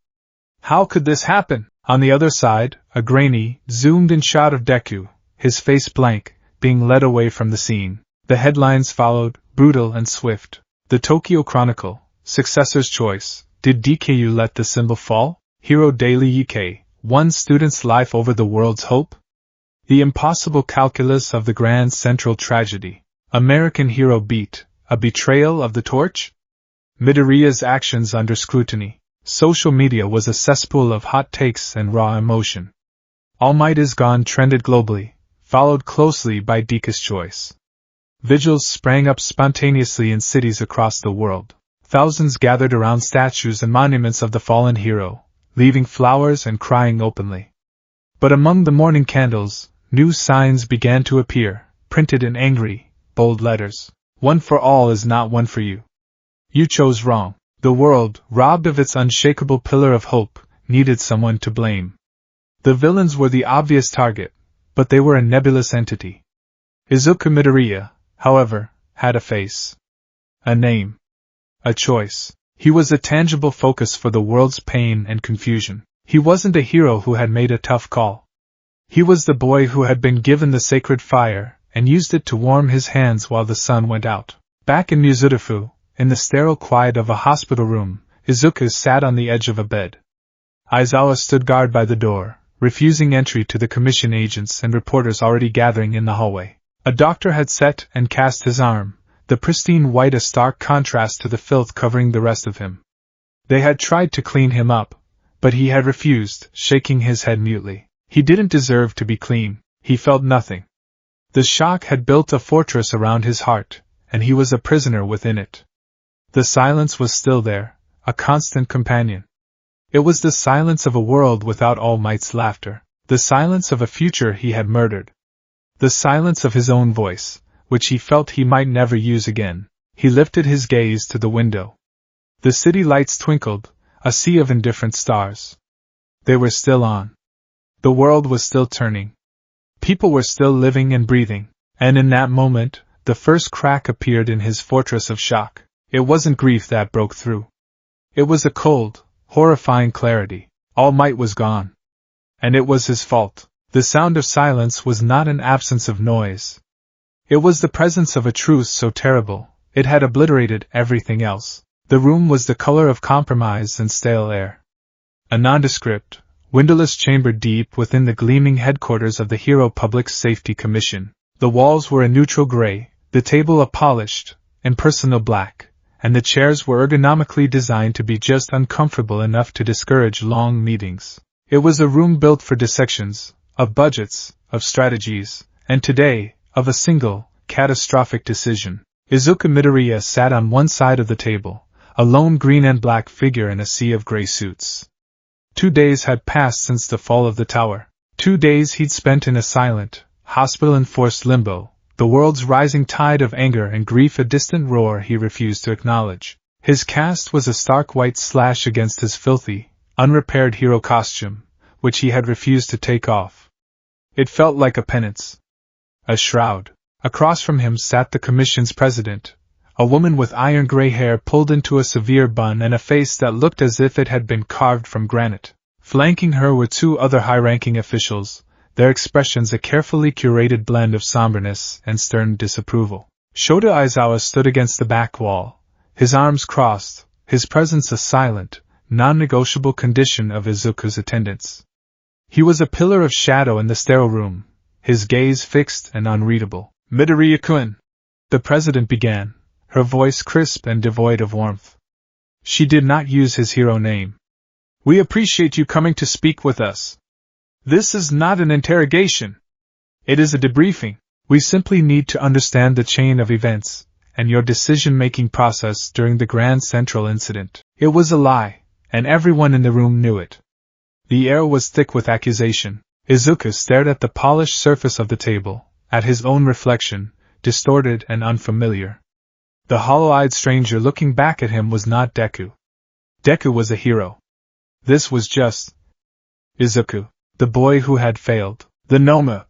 Speaker 1: How could this happen? On the other side, a grainy, zoomed-in shot of Deku, his face blank, being led away from the scene. The headlines followed, brutal and swift. The Tokyo Chronicle, Successor's Choice. Did DKU let the symbol fall? Hero Daily UK, one student's life over the world's hope? The impossible calculus of the Grand Central Tragedy. American hero beat, a betrayal of the torch? Midoriya's actions under scrutiny. Social media was a cesspool of hot takes and raw emotion. All Might Is Gone trended globally, followed closely by Deku's Choice. Vigils sprang up spontaneously in cities across the world. Thousands gathered around statues and monuments of the fallen hero, leaving flowers and crying openly. But among the morning candles, new signs began to appear, printed in angry, bold letters. One for all is not one for you. You chose wrong. The world, robbed of its unshakable pillar of hope, needed someone to blame. The villains were the obvious target, but they were a nebulous entity. Izuku Midoriya, however, had a face. A name. A choice. He was a tangible focus for the world's pain and confusion. He wasn't a hero who had made a tough call. He was the boy who had been given the sacred fire, and used it to warm his hands while the sun went out. Back in Mizurufu, in the sterile quiet of a hospital room, Izuku sat on the edge of a bed. Aizawa stood guard by the door, refusing entry to the commission agents and reporters already gathering in the hallway. A doctor had set and cast his arm, the pristine white a stark contrast to the filth covering the rest of him. They had tried to clean him up, but he had refused, shaking his head mutely. He didn't deserve to be clean. He felt nothing. The shock had built a fortress around his heart, and he was a prisoner within it. The silence was still there, a constant companion. It was the silence of a world without All Might's laughter, the silence of a future he had murdered. The silence of his own voice, which he felt he might never use again. He lifted his gaze to the window. The city lights twinkled, a sea of indifferent stars. They were still on. The world was still turning. People were still living and breathing, and in that moment, the first crack appeared in his fortress of shock. It wasn't grief that broke through. It was a cold, horrifying clarity. All Might was gone. And it was his fault. The sound of silence was not an absence of noise. It was the presence of a truth so terrible, it had obliterated everything else. The room was the color of compromise and stale air. A nondescript, windowless chamber deep within the gleaming headquarters of the Hero Public Safety Commission. The walls were a neutral gray, the table a polished, impersonal black, and the chairs were ergonomically designed to be just uncomfortable enough to discourage long meetings. It was a room built for dissections, of budgets, of strategies, and today, of a single, catastrophic decision. Izuku Midoriya sat on one side of the table, a lone green and black figure in a sea of gray suits. 2 days had passed since the fall of the tower. 2 days he'd spent in a silent, hospital-enforced limbo, the world's rising tide of anger and grief a distant roar he refused to acknowledge. His cast was a stark white slash against his filthy, unrepaired hero costume, which he had refused to take off. It felt like a penance. A shroud. Across from him sat the commission's president, a woman with iron gray hair pulled into a severe bun and a face that looked as if it had been carved from granite. Flanking her were 2 other high-ranking officials, their expressions a carefully curated blend of somberness and stern disapproval. Shota Aizawa stood against the back wall, his arms crossed, his presence a silent, non-negotiable condition of Izuku's attendance. He was a pillar of shadow in the sterile room, his gaze fixed and unreadable. "Midoriya-kun," the president began, her voice crisp and devoid of warmth. She did not use his hero name. "We appreciate you coming to speak with us. This is not an interrogation. It is a debriefing. We simply need to understand the chain of events, and your decision-making process during the Grand Central incident. It was a lie, and everyone in the room knew it." The air was thick with accusation. Izuku stared at the polished surface of the table, at his own reflection, distorted and unfamiliar. The hollow-eyed stranger looking back at him was not Deku. Deku was a hero. This was just Izuku, the boy who had failed. "The Noma,"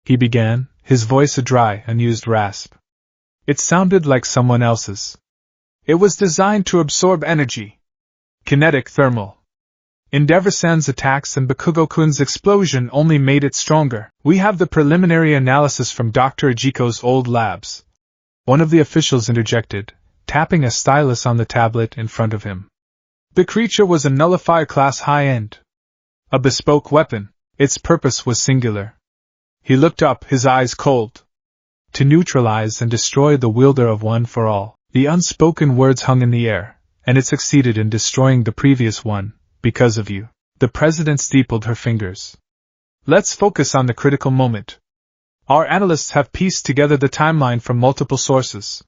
Speaker 1: he began, his voice a dry, unused rasp. It sounded like someone else's. "It was designed to absorb energy. Kinetic thermal. Endeavor-san's attacks and Bakugo-kun's explosion only made it stronger. We have the preliminary analysis from Dr. Ejiko's old labs." One of the officials interjected, tapping a stylus on the tablet in front of him. "The creature was a nullifier class high-end. A bespoke weapon. Its purpose was singular." He looked up, his eyes cold. "To neutralize and destroy the wielder of One for All." The unspoken words hung in the air, and it succeeded in destroying the previous one, because of you. The president steepled her fingers. Let's focus on the critical moment. Our analysts have pieced together the timeline from multiple sources.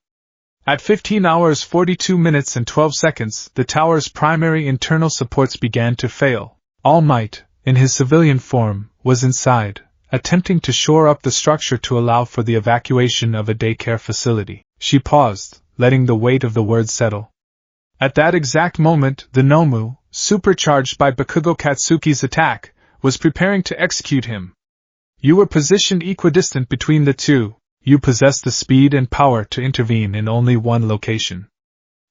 Speaker 1: At 15 hours 42 minutes and 12 seconds, the tower's primary internal supports began to fail. All Might, in his civilian form, was inside, attempting to shore up the structure to allow for the evacuation of a daycare facility. She paused, letting the weight of the words settle. At that exact moment, the Nomu, supercharged by Bakugo Katsuki's attack, was preparing to execute him. You were positioned equidistant between the two. You possess the speed and power to intervene in only one location.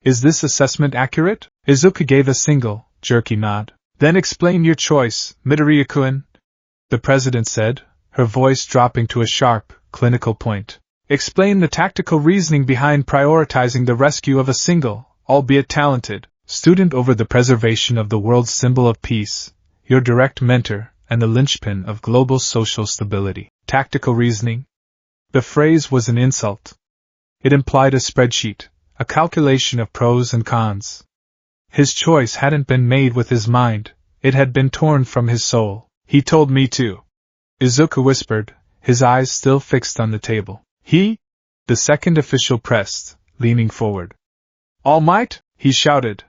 Speaker 1: Is this assessment accurate? Izuku gave a single, jerky nod. Then explain your choice, Midoriya-kun, the president said, her voice dropping to a sharp, clinical point. Explain the tactical reasoning behind prioritizing the rescue of a single, albeit talented, student over the preservation of the world's symbol of peace, your direct mentor, and the linchpin of global social stability. Tactical reasoning? The phrase was an insult. It implied a spreadsheet, a calculation of pros and cons. His choice hadn't been made with his mind, it had been torn from his soul. He told me to. Izuku whispered, his eyes still fixed on the table. He? The second official pressed, leaning forward. All Might? He shouted.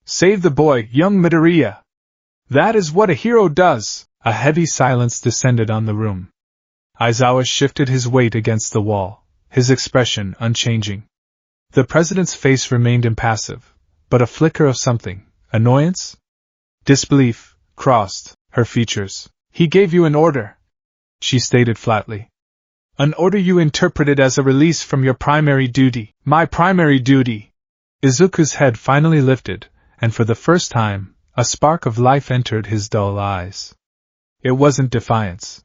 Speaker 1: Save the boy, young Midoriya. That is what a hero does. A heavy silence descended on the room. Aizawa shifted his weight against the wall, his expression unchanging. The president's face remained impassive, but a flicker of something, annoyance? Disbelief, crossed her features. He gave you an order, she stated flatly. An order you interpreted as a release from your primary duty. My primary duty. Izuku's head finally lifted, and for the first time, a spark of life entered his dull eyes. It wasn't defiance.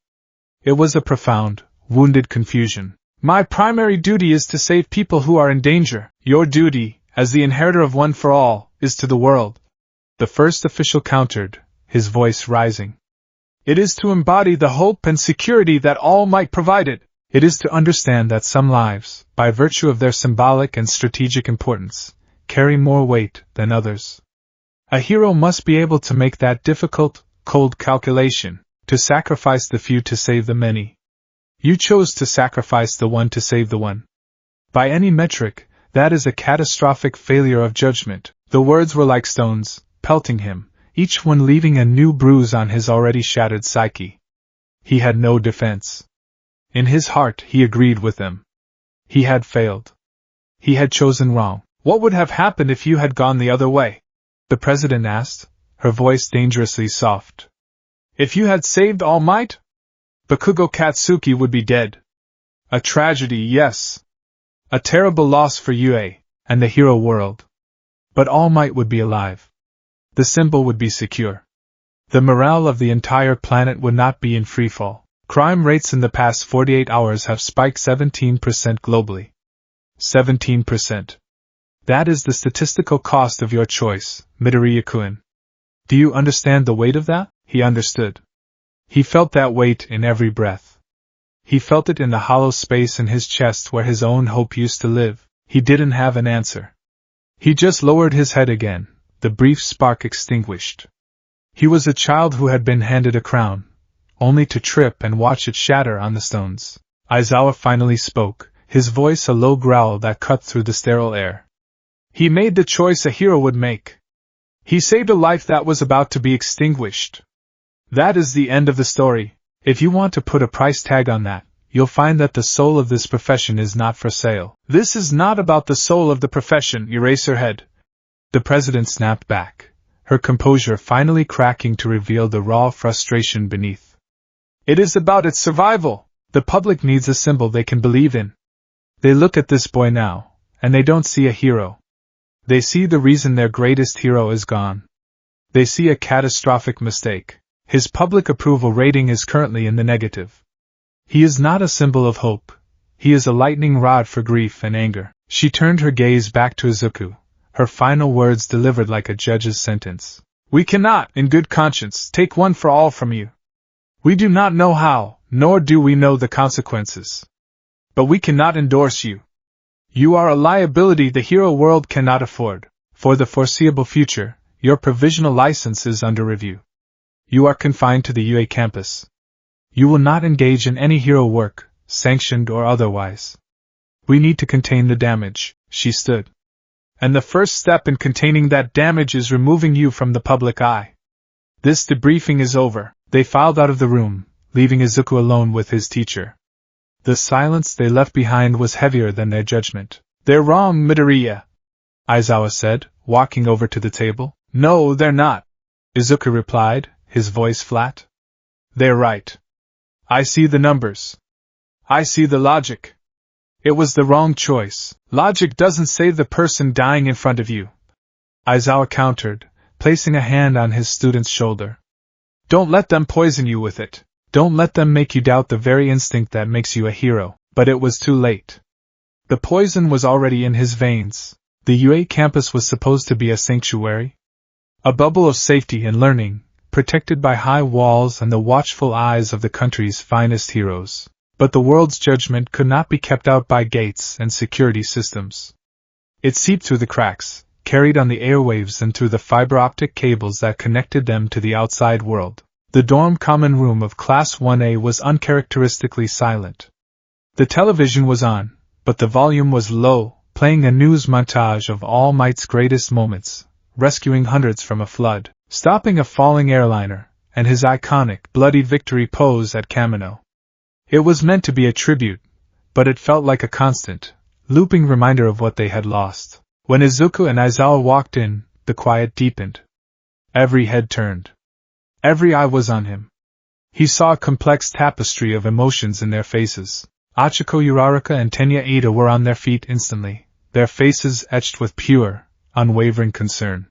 Speaker 1: It was a profound, wounded confusion. My primary duty is to save people who are in danger. Your duty, as the inheritor of One for All, is to the world. The first official countered, his voice rising. It is to embody the hope and security that All Might provided. It is to understand that some lives, by virtue of their symbolic and strategic importance, carry more weight than others. A hero must be able to make that difficult, cold calculation, to sacrifice the few to save the many. You chose to sacrifice the one to save the one. By any metric, that is a catastrophic failure of judgment. The words were like stones, pelting him, each one leaving a new bruise on his already shattered psyche. He had no defense. In his heart, he agreed with them. He had failed. He had chosen wrong. What would have happened if you had gone the other way? The president asked, her voice dangerously soft. If you had saved All Might? Bakugo Katsuki would be dead. A tragedy, yes. A terrible loss for UA, and the hero world. But All Might would be alive. The symbol would be secure. The morale of the entire planet would not be in freefall. Crime rates in the past 48 hours have spiked 17% globally. 17%. That is the statistical cost of your choice, Midoriya-kun. Do you understand the weight of that? He understood. He felt that weight in every breath. He felt it in the hollow space in his chest where his own hope used to live. He didn't have an answer. He just lowered his head again, the brief spark extinguished. He was a child who had been handed a crown, only to trip and watch it shatter on the stones. Aizawa finally spoke, his voice a low growl that cut through the sterile air. He made the choice a hero would make. He saved a life that was about to be extinguished. That is the end of the story. If you want to put a price tag on that, you'll find that the soul of this profession is not for sale. This is not about the soul of the profession, Eraserhead. The president snapped back, her composure finally cracking to reveal the raw frustration beneath. It is about its survival. The public needs a symbol they can believe in. They look at this boy now, and they don't see a hero. They see the reason their greatest hero is gone. They see a catastrophic mistake. His public approval rating is currently in the negative. He is not a symbol of hope. He is a lightning rod for grief and anger. She turned her gaze back to Izuku, her final words delivered like a judge's sentence. We cannot, in good conscience, take One for All from you. We do not know how, nor do we know the consequences. But we cannot endorse you. You are a liability the hero world cannot afford. For the foreseeable future, your provisional license is under review. You are confined to the UA campus. You will not engage in any hero work, sanctioned or otherwise. We need to contain the damage, she stood. And the first step in containing that damage is removing you from the public eye. This debriefing is over. They filed out of the room, leaving Izuku alone with his teacher. The silence they left behind was heavier than their judgment. They're wrong, Midoriya, Aizawa said, walking over to the table. No, they're not, Izuku replied, his voice flat. They're right. I see the numbers. I see the logic. It was the wrong choice. Logic doesn't save the person dying in front of you, Aizawa countered, placing a hand on his student's shoulder. Don't let them poison you with it. Don't let them make you doubt the very instinct that makes you a hero. But it was too late. The poison was already in his veins. The UA campus was supposed to be a sanctuary, a bubble of safety and learning, protected by high walls and the watchful eyes of the country's finest heroes. But the world's judgment could not be kept out by gates and security systems. It seeped through the cracks, carried on the airwaves and through the fiber-optic cables that connected them to the outside world. The dorm common room of Class 1A was uncharacteristically silent. The television was on, but the volume was low, playing a news montage of All Might's greatest moments, rescuing hundreds from a flood, stopping a falling airliner, and his iconic bloody victory pose at Kamino. It was meant to be a tribute, but it felt like a constant, looping reminder of what they had lost. When Izuku and Aizawa walked in, the quiet deepened. Every head turned. Every eye was on him. He saw a complex tapestry of emotions in their faces. Achiko Uraraka and Tenya Ida were on their feet instantly, their faces etched with pure, unwavering concern.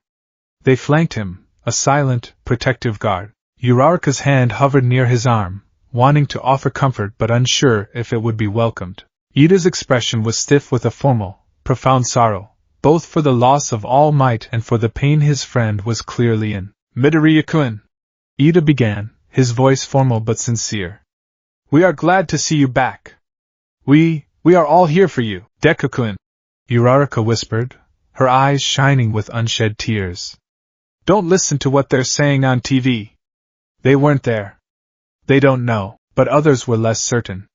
Speaker 1: They flanked him, a silent, protective guard. Uraraka's hand hovered near his arm, wanting to offer comfort but unsure if it would be welcomed. Ida's expression was stiff with a formal, profound sorrow, both for the loss of All Might and for the pain his friend was clearly in. Midoriya-kun, Ida began, his voice formal but sincere. We are glad to see you back. We are all here for you, Deku-kun, Uraraka whispered, her eyes shining with unshed tears. Don't listen to what they're saying on TV. They weren't there. They don't know, but others were less certain.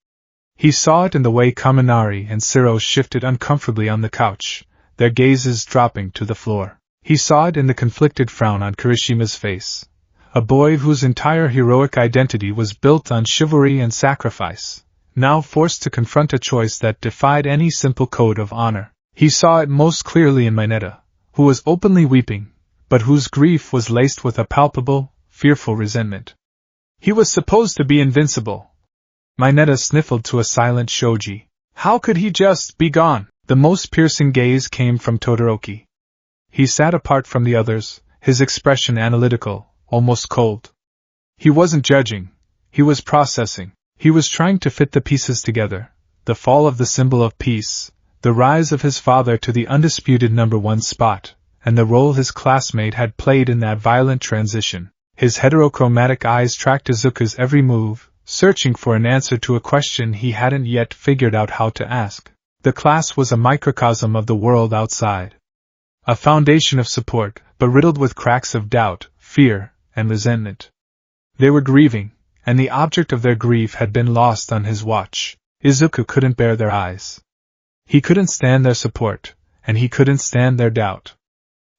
Speaker 1: He saw it in the way Kaminari and Siro shifted uncomfortably on the couch, their gazes dropping to the floor. He saw it in the conflicted frown on Kirishima's face, a boy whose entire heroic identity was built on chivalry and sacrifice, now forced to confront a choice that defied any simple code of honor. He saw it most clearly in Mineta, who was openly weeping, but whose grief was laced with a palpable, fearful resentment. He was supposed to be invincible. Mineta sniffled to a silent Shoji. How could he just be gone? The most piercing gaze came from Todoroki. He sat apart from the others, his expression analytical, almost cold. He wasn't judging, he was processing. He was trying to fit the pieces together, the fall of the symbol of peace, the rise of his father to the undisputed #1 spot, and the role his classmate had played in that violent transition. His heterochromatic eyes tracked Izuku's every move, searching for an answer to a question he hadn't yet figured out how to ask. The class was a microcosm of the world outside. A foundation of support, but riddled with cracks of doubt, fear, and resentment. They were grieving, and the object of their grief had been lost on his watch. Izuku couldn't bear their eyes. He couldn't stand their support, and he couldn't stand their doubt.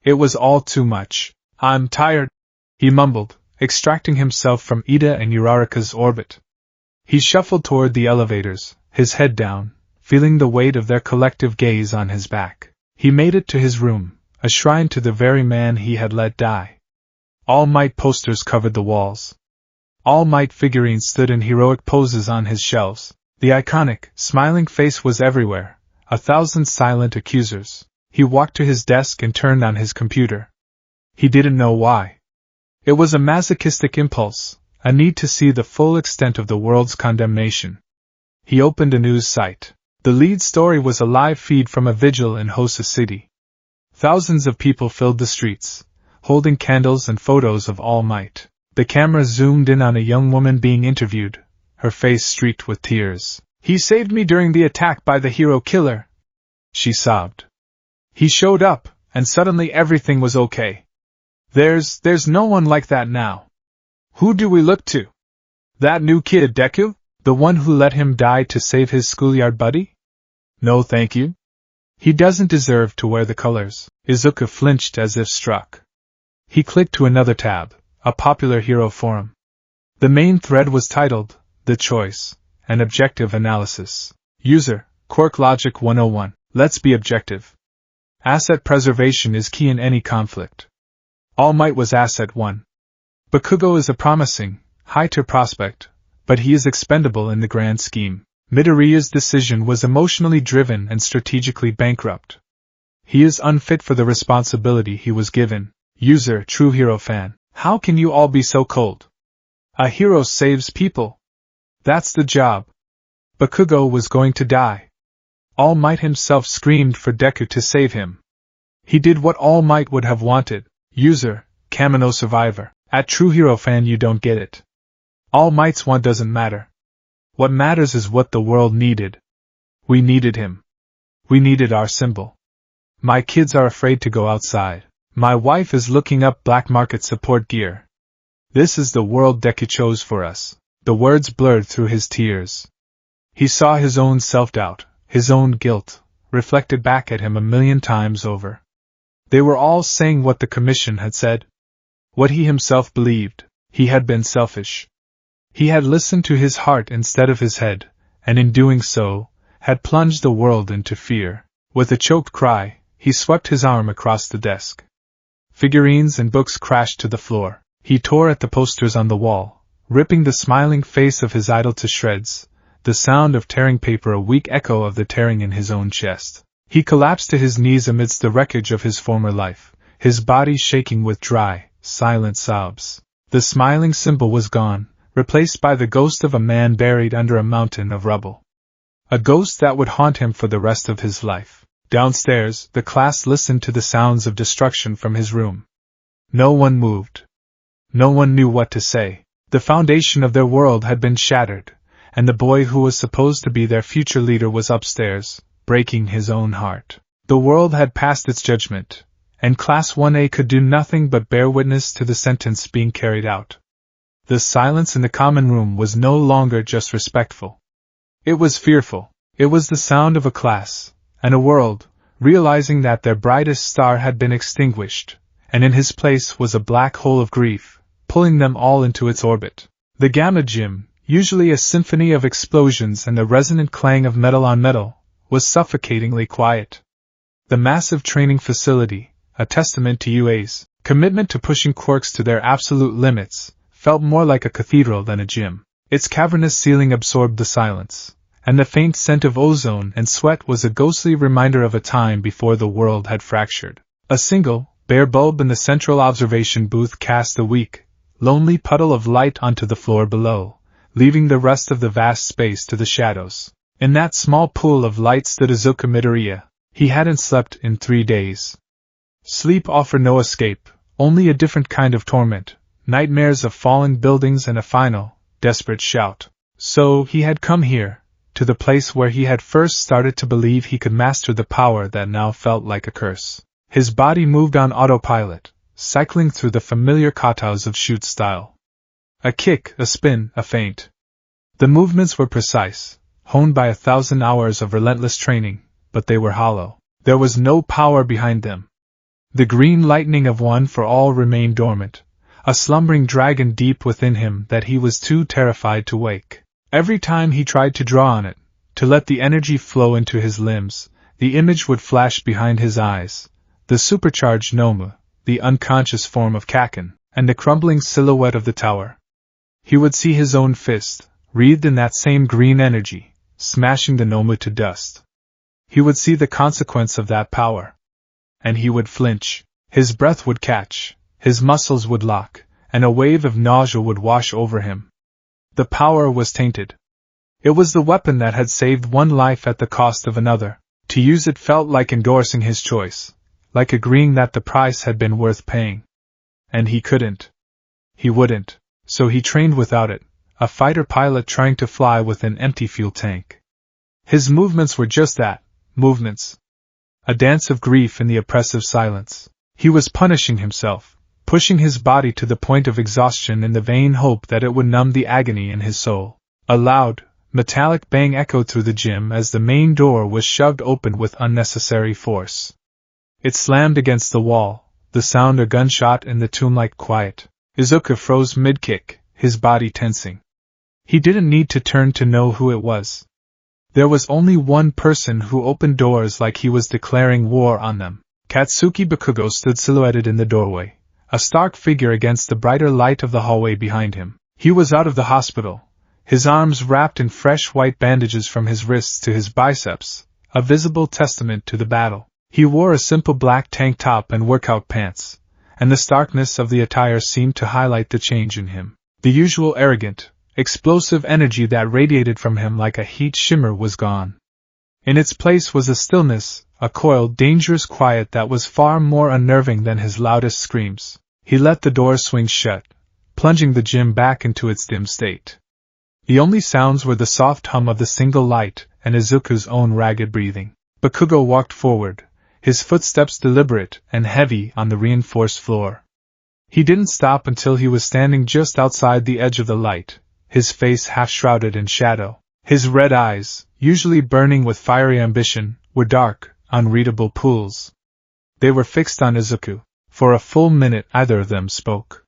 Speaker 1: It was all too much. I'm tired, he mumbled, extracting himself from Ida and Uraraka's orbit. He shuffled toward the elevators, his head down, feeling the weight of their collective gaze on his back. He made it to his room, a shrine to the very man he had let die. All Might posters covered the walls. All Might figurines stood in heroic poses on his shelves. The iconic, smiling face was everywhere, 1,000 silent accusers. He walked to his desk and turned on his computer. He didn't know why. It was a masochistic impulse, a need to see the full extent of the world's condemnation. He opened a news site. The lead story was a live feed from a vigil in Hosa City. Thousands of people filled the streets, holding candles and photos of All Might. The camera zoomed in on a young woman being interviewed, her face streaked with tears. He saved me during the attack by the hero killer, she sobbed. He showed up, and suddenly everything was okay. There's no one like that now. Who do we look to? That new kid, Deku? The one who let him die to save his schoolyard buddy? No thank you. He doesn't deserve to wear the colors. Izuku flinched as if struck. He clicked to another tab, a popular hero forum. The main thread was titled, The Choice, an Objective Analysis. User, Quirk Logic 101. Let's be objective. Asset preservation is key in any conflict. All Might was Asset 1. Bakugo is a promising, high-tier prospect, but he is expendable in the grand scheme. Midoriya's decision was emotionally driven and strategically bankrupt. He is unfit for the responsibility he was given. User, True Hero Fan. How can you all be so cold? A hero saves people. That's the job. Bakugo was going to die. All Might himself screamed for Deku to save him. He did what All Might would have wanted. User, Kamino Survivor. At True Hero Fan you don't get it. All Might's want doesn't matter. What matters is what the world needed. We needed him. We needed our symbol. My kids are afraid to go outside. My wife is looking up black market support gear. This is the world Deku chose for us. The words blurred through his tears. He saw his own self-doubt, his own guilt, reflected back at him 1,000,000 times over. They were all saying what the Commission had said. What he himself believed. He had been selfish. He had listened to his heart instead of his head, and in doing so, had plunged the world into fear. With a choked cry, he swept his arm across the desk. Figurines and books crashed to the floor. He tore at the posters on the wall, ripping the smiling face of his idol to shreds, the sound of tearing paper a weak echo of the tearing in his own chest. He collapsed to his knees amidst the wreckage of his former life, his body shaking with dry, silent sobs. The smiling symbol was gone, replaced by the ghost of a man buried under a mountain of rubble. A ghost that would haunt him for the rest of his life. Downstairs, the class listened to the sounds of destruction from his room. No one moved. No one knew what to say. The foundation of their world had been shattered, and the boy who was supposed to be their future leader was upstairs, breaking his own heart. The world had passed its judgment, and Class 1A could do nothing but bear witness to the sentence being carried out. The silence in the common room was no longer just respectful. It was fearful. It was the sound of a class, and a world, realizing that their brightest star had been extinguished, and in his place was a black hole of grief, pulling them all into its orbit. The Gamma Gym, usually a symphony of explosions and the resonant clang of metal on metal, was suffocatingly quiet. The massive training facility, a testament to UA's commitment to pushing quirks to their absolute limits, felt more like a cathedral than a gym. Its cavernous ceiling absorbed the silence, and the faint scent of ozone and sweat was a ghostly reminder of a time before the world had fractured. A single, bare bulb in the central observation booth cast a weak, lonely puddle of light onto the floor below, leaving the rest of the vast space to the shadows. In that small pool of light stood Izuku Midoriya. He hadn't slept in 3 days. Sleep offered no escape, only a different kind of torment, nightmares of falling buildings and a final, desperate shout. So he had come here, to the place where he had first started to believe he could master the power that now felt like a curse. His body moved on autopilot, cycling through the familiar katas of shoot style. A kick, a spin, a feint. The movements were precise, honed by 1,000 hours of relentless training, but they were hollow. There was no power behind them. The green lightning of One for All remained dormant, a slumbering dragon deep within him that he was too terrified to wake. Every time he tried to draw on it, to let the energy flow into his limbs, the image would flash behind his eyes, the supercharged Nomu, the unconscious form of Kaken, and the crumbling silhouette of the tower. He would see his own fist, wreathed in that same green energy, smashing the Nomu to dust. He would see the consequence of that power. And he would flinch. His breath would catch, his muscles would lock, and a wave of nausea would wash over him. The power was tainted. It was the weapon that had saved one life at the cost of another. To use it felt like endorsing his choice, like agreeing that the price had been worth paying. And he couldn't. He wouldn't, so he trained without it, a fighter pilot trying to fly with an empty fuel tank. His movements were just that, movements. A dance of grief in the oppressive silence. He was punishing himself, pushing his body to the point of exhaustion in the vain hope that it would numb the agony in his soul. A loud, metallic bang echoed through the gym as the main door was shoved open with unnecessary force. It slammed against the wall, the sound a gunshot in the tomb-like quiet. Izuku froze mid-kick, his body tensing. He didn't need to turn to know who it was. There was only one person who opened doors like he was declaring war on them. Katsuki Bakugo stood silhouetted in the doorway, a stark figure against the brighter light of the hallway behind him. He was out of the hospital, his arms wrapped in fresh white bandages from his wrists to his biceps, a visible testament to the battle. He wore a simple black tank top and workout pants, and the starkness of the attire seemed to highlight the change in him. The usual arrogant, explosive energy that radiated from him like a heat shimmer was gone. In its place was a stillness, a coiled, dangerous quiet that was far more unnerving than his loudest screams. He let the door swing shut, plunging the gym back into its dim state. The only sounds were the soft hum of the single light and Izuku's own ragged breathing. Bakugo walked forward, his footsteps deliberate and heavy on the reinforced floor. He didn't stop until he was standing just outside the edge of the light, his face half-shrouded in shadow. His red eyes, usually burning with fiery ambition, were dark, unreadable pools. They were fixed on Izuku. For a full minute neither of them spoke.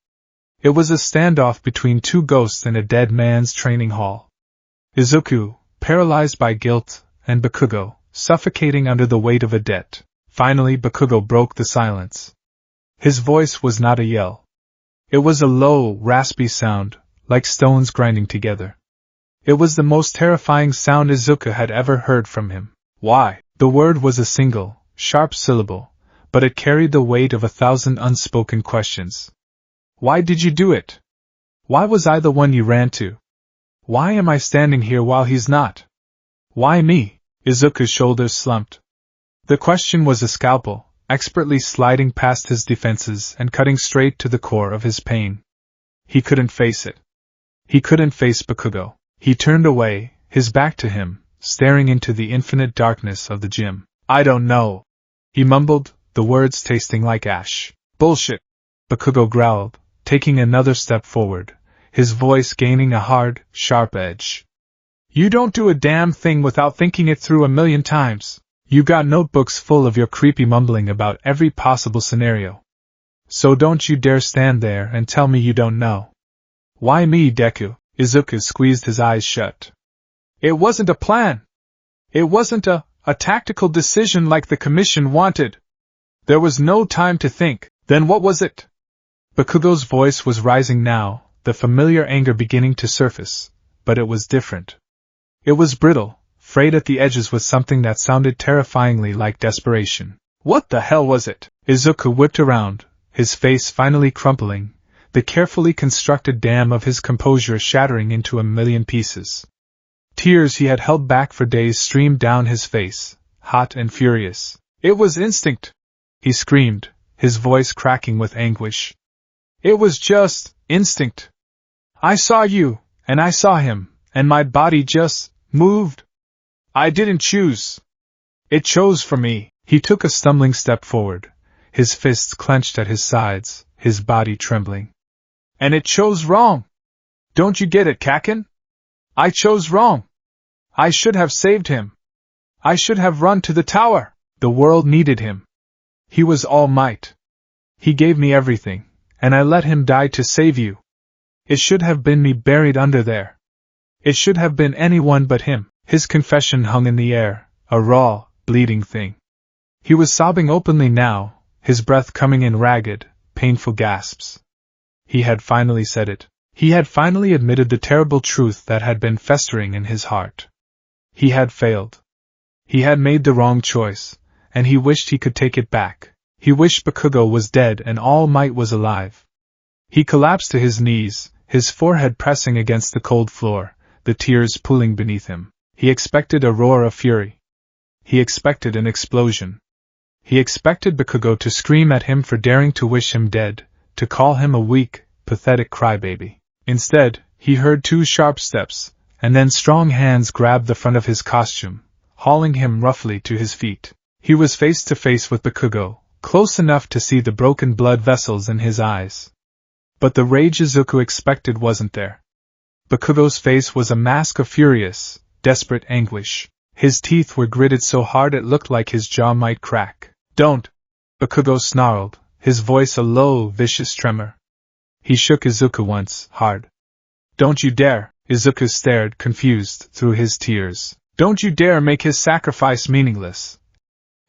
Speaker 1: It was a standoff between two ghosts in a dead man's training hall. Izuku, paralyzed by guilt, and Bakugo, suffocating under the weight of a debt. Finally Bakugo broke the silence. His voice was not a yell. It was a low, raspy sound, like stones grinding together. It was the most terrifying sound Izuku had ever heard from him. Why? The word was a single, sharp syllable, but it carried the weight of 1,000 unspoken questions. Why did you do it? Why was I the one you ran to? Why am I standing here while he's not? Why me? Izuku's shoulders slumped. The question was a scalpel, expertly sliding past his defenses and cutting straight to the core of his pain. He couldn't face it. He couldn't face Bakugo. He turned away, his back to him, staring into the infinite darkness of the gym. I don't know, he mumbled, the words tasting like ash. Bullshit, Bakugo growled, taking another step forward, his voice gaining a hard, sharp edge. You don't do a damn thing without thinking it through a million times. You got notebooks full of your creepy mumbling about every possible scenario. So don't you dare stand there and tell me you don't know. Why me, Deku? Izuku squeezed his eyes shut. It wasn't a plan. It wasn't a tactical decision like the Commission wanted. There was no time to think. Then what was it? Bakugo's voice was rising now, the familiar anger beginning to surface, but it was different. It was brittle, frayed at the edges with something that sounded terrifyingly like desperation. What the hell was it? Izuku whipped around, his face finally crumpling, the carefully constructed dam of his composure shattering into a million pieces. Tears he had held back for days streamed down his face, hot and furious. It was instinct, he screamed, his voice cracking with anguish. It was just instinct. I saw you, and I saw him, and my body just moved. I didn't choose. It chose for me. He took a stumbling step forward, his fists clenched at his sides, his body trembling. And it chose wrong. Don't you get it, Kaken? I chose wrong. I should have saved him. I should have run to the tower. The world needed him. He was all might. He gave me everything, and I let him die to save you. It should have been me buried under there. It should have been anyone but him. His confession hung in the air, a raw, bleeding thing. He was sobbing openly now, his breath coming in ragged, painful gasps. He had finally said it. He had finally admitted the terrible truth that had been festering in his heart. He had failed. He had made the wrong choice, and he wished he could take it back. He wished Bakugo was dead and All Might was alive. He collapsed to his knees, his forehead pressing against the cold floor, the tears pooling beneath him. He expected a roar of fury. He expected an explosion. He expected Bakugo to scream at him for daring to wish him dead, to call him a weak, pathetic crybaby. Instead, he heard two sharp steps, and then strong hands grabbed the front of his costume, hauling him roughly to his feet. He was face to face with Bakugo, close enough to see the broken blood vessels in his eyes. But the rage Izuku expected wasn't there. Bakugo's face was a mask of furious, desperate anguish. His teeth were gritted so hard it looked like his jaw might crack. "Don't!" Bakugo snarled, his voice a low, vicious tremor. He shook Izuku once, hard. "Don't you dare!" Izuku stared, confused, through his tears. "Don't you dare make his sacrifice meaningless!"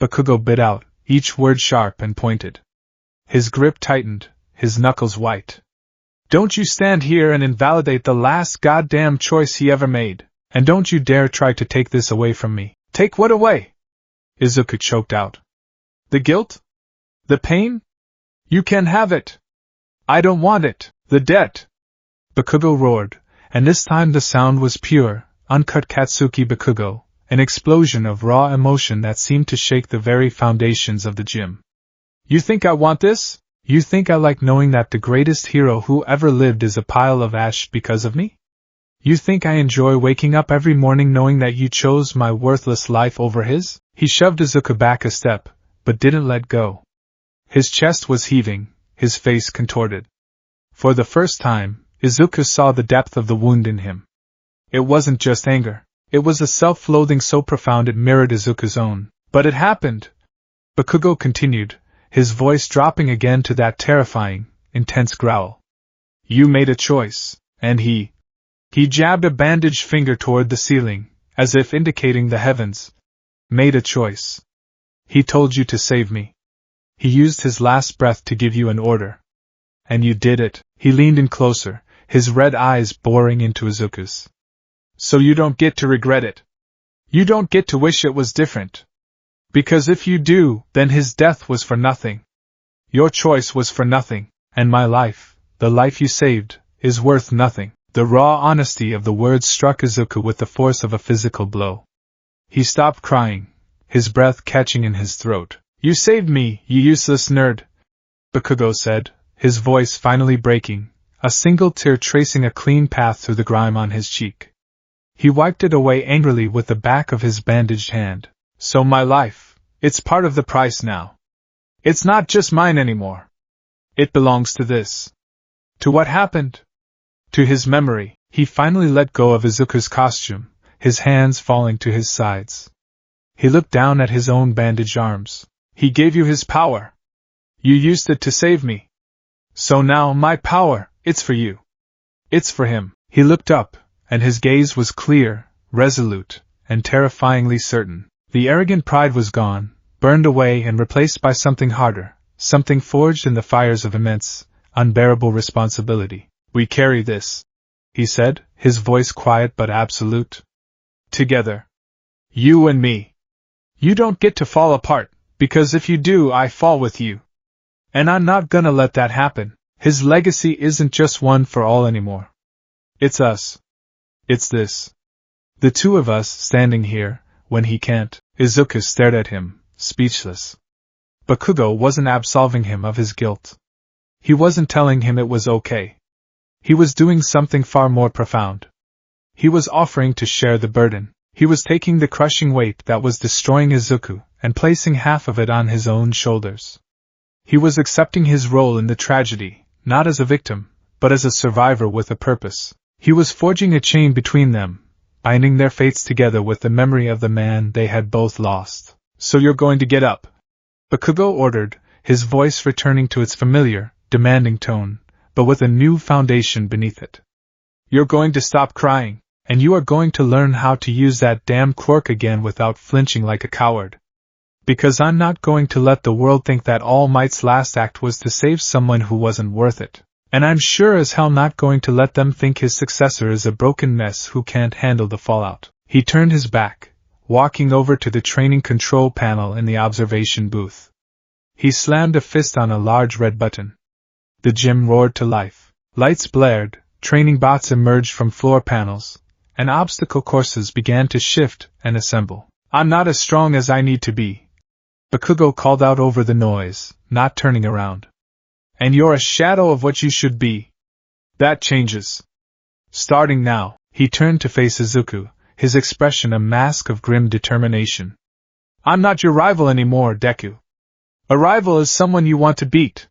Speaker 1: Bakugo bit out, each word sharp and pointed. His grip tightened, his knuckles white. "Don't you stand here and invalidate the last goddamn choice he ever made, and don't you dare try to take this away from me." "Take what away?" Izuku choked out. "The guilt? The pain? You can have it. I don't want it. The debt." Bakugo roared, and this time the sound was pure, uncut Katsuki Bakugo, an explosion of raw emotion that seemed to shake the very foundations of the gym. "You think I want this? You think I like knowing that the greatest hero who ever lived is a pile of ash because of me? You think I enjoy waking up every morning knowing that you chose my worthless life over his?" He shoved Izuku back a step, but didn't let go. His chest was heaving, his face contorted. For the first time, Izuku saw the depth of the wound in him. It wasn't just anger. It was a self-loathing so profound it mirrored Izuku's own. "But it happened," Bakugo continued, his voice dropping again to that terrifying, intense growl. "You made a choice, and he jabbed a bandaged finger toward the ceiling, as if indicating the heavens. Made a choice. He told you to save me. He used his last breath to give you an order. And you did it." He leaned in closer, his red eyes boring into Izuku's. "So you don't get to regret it. You don't get to wish it was different. Because if you do, then his death was for nothing. Your choice was for nothing, and my life, the life you saved, is worth nothing." The raw honesty of the words struck Izuku with the force of a physical blow. He stopped crying, his breath catching in his throat. "You saved me, you useless nerd," Bakugo said, his voice finally breaking, a single tear tracing a clean path through the grime on his cheek. He wiped it away angrily with the back of his bandaged hand. "So my life, it's part of the price now. It's not just mine anymore. It belongs to this. To what happened? To his memory." He finally let go of Izuku's costume, his hands falling to his sides. He looked down at his own bandaged arms. "He gave you his power. You used it to save me. So now my power, it's for you. It's for him." He looked up, and his gaze was clear, resolute, and terrifyingly certain. The arrogant pride was gone, burned away and replaced by something harder, something forged in the fires of immense, unbearable responsibility. "We carry this," he said, his voice quiet but absolute. "Together. You and me. You don't get to fall apart, because if you do, I fall with you. And I'm not gonna let that happen." His legacy isn't just one for all anymore. It's us. It's this. The two of us standing here, when he can't. Izuku stared at him, speechless. Bakugo wasn't absolving him of his guilt. He wasn't telling him it was okay. He was doing something far more profound. He was offering to share the burden. He was taking the crushing weight that was destroying Izuku and placing half of it on his own shoulders. He was accepting his role in the tragedy, not as a victim, but as a survivor with a purpose. He was forging a chain between them, binding their fates together with the memory of the man they had both lost. "So you're going to get up," Bakugo ordered, his voice returning to its familiar, demanding tone, but with a new foundation beneath it. "You're going to stop crying, and you are going to learn how to use that damn quirk again without flinching like a coward. Because I'm not going to let the world think that All Might's last act was to save someone who wasn't worth it. And I'm sure as hell not going to let them think his successor is a broken mess who can't handle the fallout." He turned his back, walking over to the training control panel in the observation booth. He slammed a fist on a large red button. The gym roared to life. Lights blared, training bots emerged from floor panels, and obstacle courses began to shift and assemble. "I'm not as strong as I need to be," Bakugo called out over the noise, not turning around. "And you're a shadow of what you should be. That changes. Starting now." He turned to face Izuku, his expression a mask of grim determination. "I'm not your rival anymore, Deku. A rival is someone you want to beat.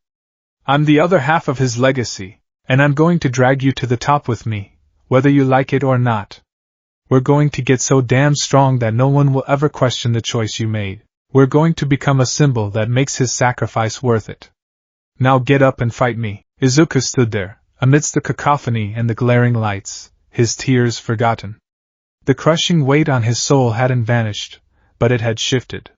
Speaker 1: I'm the other half of his legacy, and I'm going to drag you to the top with me, whether you like it or not. We're going to get so damn strong that no one will ever question the choice you made. We're going to become a symbol that makes his sacrifice worth it. Now get up and fight me. Izuku stood there, amidst the cacophony and the glaring lights, his tears forgotten. The crushing weight on his soul hadn't vanished, but it had shifted.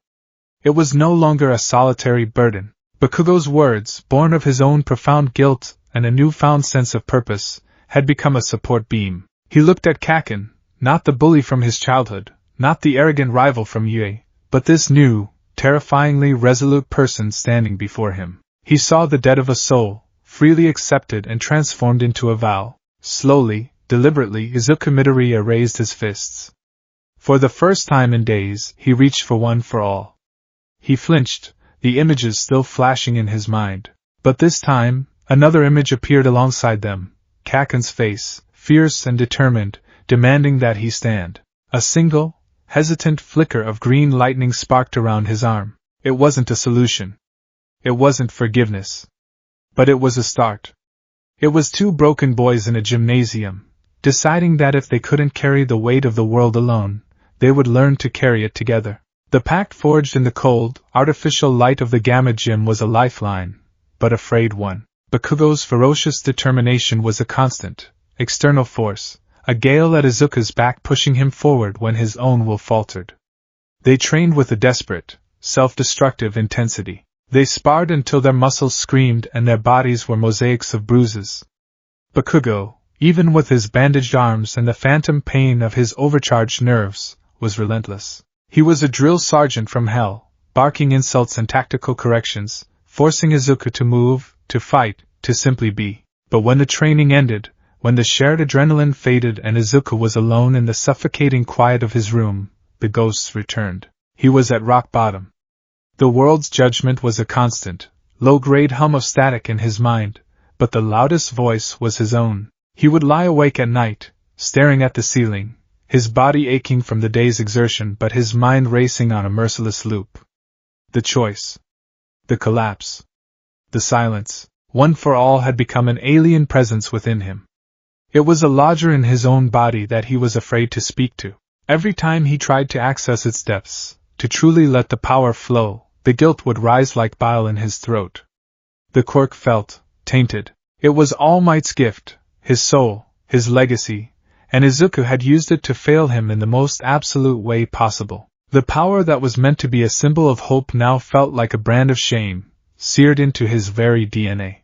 Speaker 1: It was no longer a solitary burden. Bakugo's words, born of his own profound guilt and a newfound sense of purpose, had become a support beam. He looked at Kaken, not the bully from his childhood, not the arrogant rival from Yue, but this new, terrifyingly resolute person standing before him. He saw the debt of a soul, freely accepted and transformed into a vow. Slowly, deliberately, Izuku Midoriya raised his fists. For the first time in days, he reached for one for all. He flinched, the images still flashing in his mind. But this time, another image appeared alongside them, Kaken's face, fierce and determined, demanding that he stand. A single, hesitant flicker of green lightning sparked around his arm. It wasn't a solution. It wasn't forgiveness. But it was a start. It was two broken boys in a gymnasium, deciding that if they couldn't carry the weight of the world alone, they would learn to carry it together. The pact forged in the cold, artificial light of the Gamma Gym was a lifeline, but a frayed one. Bakugo's ferocious determination was a constant, external force, a gale at Izuku's back pushing him forward when his own will faltered. They trained with a desperate, self-destructive intensity. They sparred until their muscles screamed and their bodies were mosaics of bruises. Bakugo, even with his bandaged arms and the phantom pain of his overcharged nerves, was relentless. He was a drill sergeant from hell, barking insults and tactical corrections, forcing Izuku to move, to fight, to simply be. But when the training ended, when the shared adrenaline faded and Izuku was alone in the suffocating quiet of his room, the ghosts returned. He was at rock bottom. The world's judgment was a constant, low-grade hum of static in his mind, but the loudest voice was his own. He would lie awake at night, staring at the ceiling, his body aching from the day's exertion but his mind racing on a merciless loop. The choice. The collapse. The silence, one for all, had become an alien presence within him. It was a lodger in his own body that he was afraid to speak to. Every time he tried to access its depths, to truly let the power flow, the guilt would rise like bile in his throat. The quirk felt tainted. It was All Might's gift, his soul, his legacy, and Izuku had used it to fail him in the most absolute way possible. The power that was meant to be a symbol of hope now felt like a brand of shame, seared into his very DNA.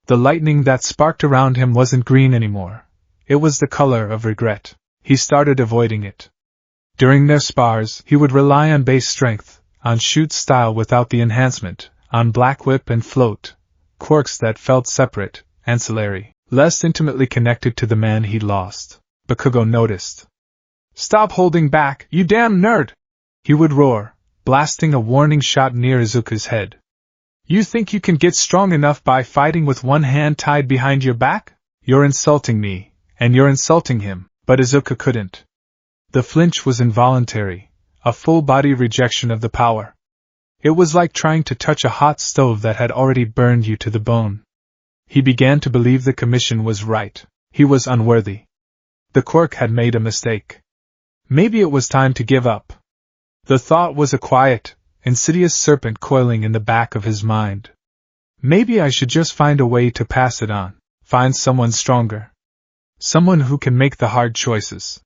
Speaker 1: The lightning that sparked around him wasn't green anymore. It was the color of regret. He started avoiding it. During their spars, he would rely on base strength, on shoot style without the enhancement, on black whip and float, quirks that felt separate, ancillary, less intimately connected to the man he'd lost. Bakugo noticed. "Stop holding back, you damn nerd!" he would roar, blasting a warning shot near Izuku's head. "You think you can get strong enough by fighting with one hand tied behind your back? You're insulting me, and you're insulting him." But Izuku couldn't. The flinch was involuntary, a full-body rejection of the power. It was like trying to touch a hot stove that had already burned you to the bone. He began to believe the commission was right. He was unworthy. The quirk had made a mistake. Maybe it was time to give up. The thought was a quiet, insidious serpent coiling in the back of his mind. Maybe I should just find a way to pass it on. Find someone stronger. Someone who can make the hard choices.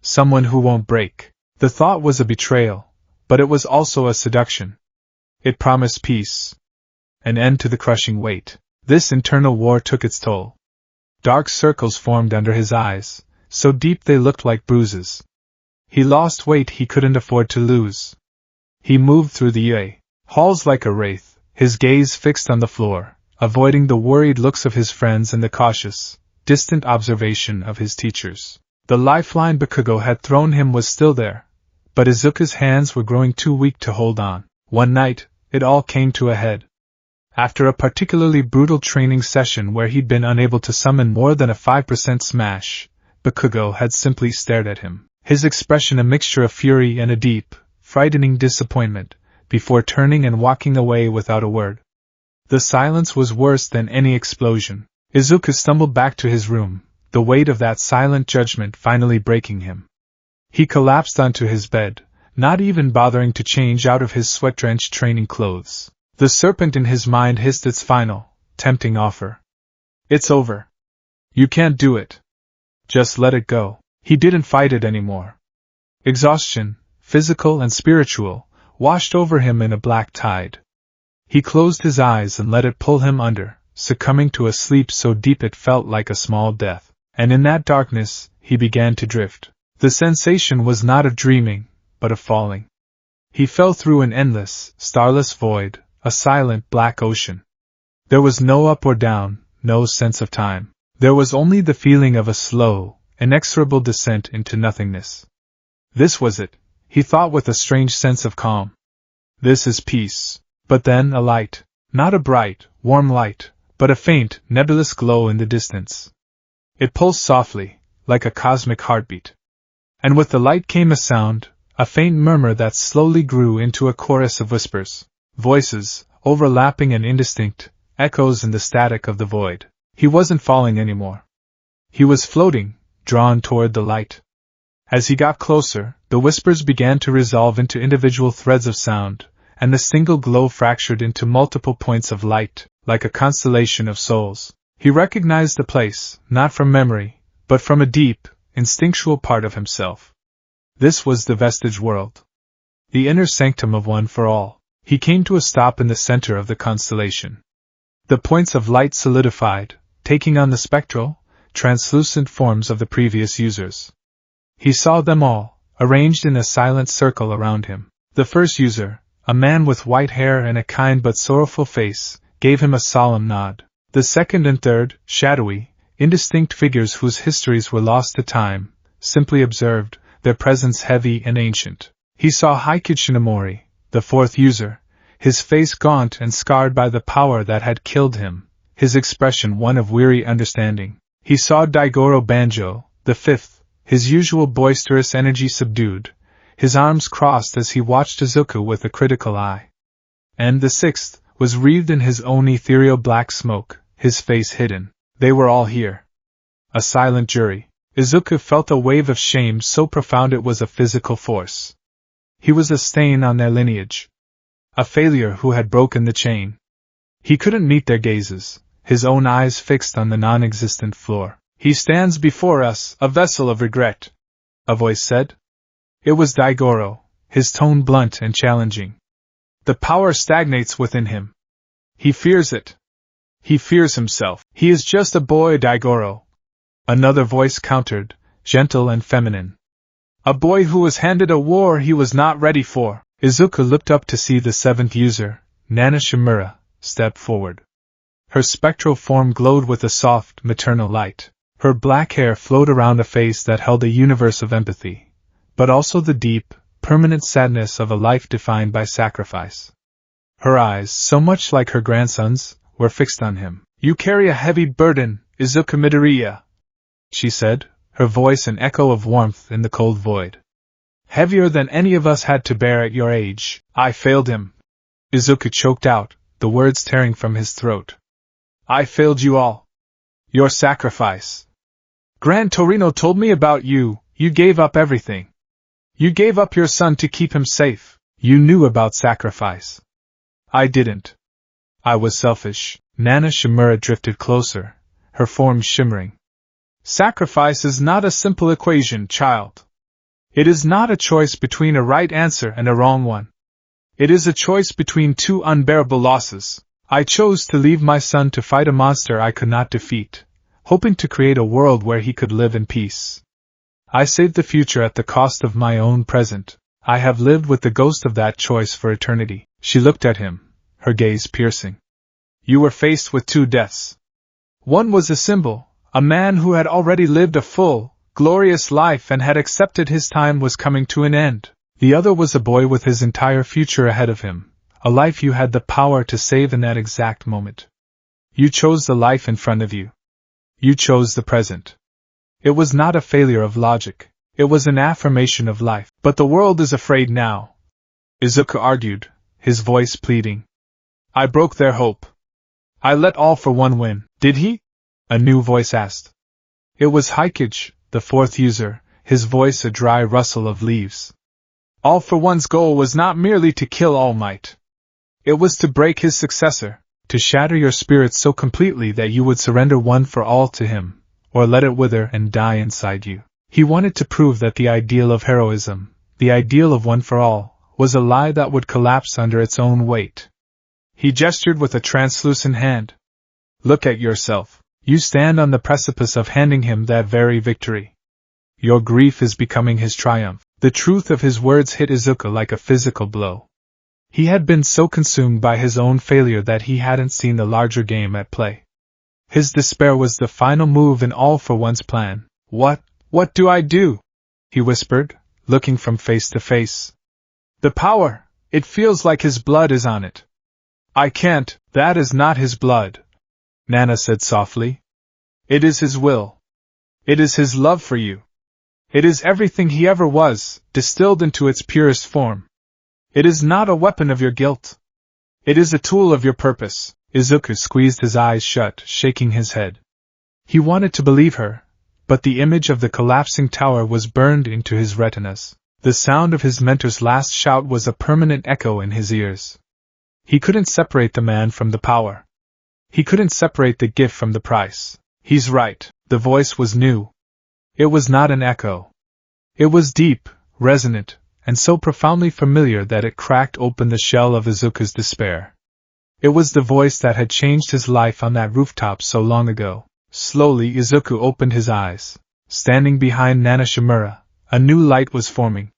Speaker 1: Someone who won't break. The thought was a betrayal, but it was also a seduction. It promised peace. An end to the crushing weight. This internal war took its toll. Dark circles formed under his eyes, so deep they looked like bruises. He lost weight he couldn't afford to lose. He moved through the UA halls like a wraith, his gaze fixed on the floor, avoiding the worried looks of his friends and the cautious, distant observation of his teachers. The lifeline Bakugo had thrown him was still there, but Izuku's hands were growing too weak to hold on. One night, it all came to a head. After a particularly brutal training session where he'd been unable to summon more than a 5% smash, Bakugo had simply stared at him, his expression a mixture of fury and a deep, frightening disappointment, before turning and walking away without a word. The silence was worse than any explosion. Izuku stumbled back to his room, the weight of that silent judgment finally breaking him. He collapsed onto his bed, not even bothering to change out of his sweat-drenched training clothes. The serpent in his mind hissed its final, tempting offer. It's over. You can't do it. Just let it go. He didn't fight it anymore. Exhaustion, physical and spiritual, washed over him in a black tide. He closed his eyes and let it pull him under, succumbing to a sleep so deep it felt like a small death. And in that darkness, he began to drift. The sensation was not of dreaming, but of falling. He fell through an endless, starless void, a silent black ocean. There was no up or down, no sense of time. There was only the feeling of a slow, inexorable descent into nothingness. This was it, he thought with a strange sense of calm. This is peace. But then a light, not a bright, warm light, but a faint, nebulous glow in the distance. It pulsed softly, like a cosmic heartbeat. And with the light came a sound, a faint murmur that slowly grew into a chorus of whispers, voices, overlapping and indistinct, echoes in the static of the void. He wasn't falling anymore. He was floating, drawn toward the light. As he got closer, the whispers began to resolve into individual threads of sound, and the single glow fractured into multiple points of light, like a constellation of souls. He recognized the place, not from memory, but from a deep, instinctual part of himself. This was the vestige world. The inner sanctum of one for all. He came to a stop in the center of the constellation. The points of light solidified, taking on the spectral, translucent forms of the previous users. He saw them all, arranged in a silent circle around him. The first user, a man with white hair and a kind but sorrowful face, gave him a solemn nod. The second and third, shadowy, indistinct figures whose histories were lost to time, simply observed, their presence heavy and ancient. He saw Shinamori, the fourth user, his face gaunt and scarred by the power that had killed him, his expression one of weary understanding. He saw Daigoro Banjo, the fifth, his usual boisterous energy subdued, his arms crossed as he watched Izuku with a critical eye. And the sixth was wreathed in his own ethereal black smoke, his face hidden. They were all here. A silent jury. Izuku felt a wave of shame so profound it was a physical force. He was a stain on their lineage. A failure who had broken the chain. He couldn't meet their gazes, his own eyes fixed on the non-existent floor. He stands before us, a vessel of regret, a voice said. It was Daigoro, his tone blunt and challenging. The power stagnates within him. He fears it. He fears himself. He is just a boy, Daigoro. Another voice countered, gentle and feminine. A boy who was handed a war he was not ready for. Izuku looked up to see the seventh user, Nana Shimura, step forward. Her spectral form glowed with a soft, maternal light. Her black hair flowed around a face that held a universe of empathy, but also the deep, permanent sadness of a life defined by sacrifice. Her eyes, so much like her grandson's, were fixed on him. You carry a heavy burden, Izuku Midoriya, she said, her voice an echo of warmth in the cold void. Heavier than any of us had to bear at your age. I failed him. Izuku choked out, the words tearing from his throat. I failed you all. Your sacrifice. Gran Torino told me about you. You gave up everything. You gave up your son to keep him safe. You knew about sacrifice. I didn't. I was selfish. Nana Shimura drifted closer, her form shimmering. Sacrifice is not a simple equation, child. It is not a choice between a right answer and a wrong one. It is a choice between two unbearable losses. I chose to leave my son to fight a monster I could not defeat, hoping to create a world where he could live in peace. I saved the future at the cost of my own present. I have lived with the ghost of that choice for eternity. She looked at him, her gaze piercing. You were faced with two deaths. One was a symbol, a man who had already lived a full, glorious life and had accepted his time was coming to an end. The other was a boy with his entire future ahead of him, a life you had the power to save in that exact moment. You chose the life in front of you. You chose the present. It was not a failure of logic. It was an affirmation of life. But the world is afraid now, Izuku argued, his voice pleading. I broke their hope. I let All for One win. Did he? A new voice asked. It was Hikage, the fourth user, his voice a dry rustle of leaves. All for One's goal was not merely to kill All Might. It was to break his successor, to shatter your spirit so completely that you would surrender one for all to him, or let it wither and die inside you. He wanted to prove that the ideal of heroism, the ideal of one for all, was a lie that would collapse under its own weight. He gestured with a translucent hand. Look at yourself. You stand on the precipice of handing him that very victory. Your grief is becoming his triumph. The truth of his words hit Izuku like a physical blow. He had been so consumed by his own failure that he hadn't seen the larger game at play. His despair was the final move in All for One's plan. What do I do? He whispered, looking from face to face. The power, it feels like his blood is on it. I can't, that is not his blood, Nana said softly. It is his will. It is his love for you. It is everything he ever was, distilled into its purest form. It is not a weapon of your guilt. It is a tool of your purpose. Izuku squeezed his eyes shut, shaking his head. He wanted to believe her, but the image of the collapsing tower was burned into his retinas. The sound of his mentor's last shout was a permanent echo in his ears. He couldn't separate the man from the power. He couldn't separate the gift from the price. He's right. The voice was new. It was not an echo. It was deep, resonant, and so profoundly familiar that it cracked open the shell of Izuku's despair. It was the voice that had changed his life on that rooftop so long ago. Slowly Izuku opened his eyes. Standing behind Nana Shimura, a new light was forming.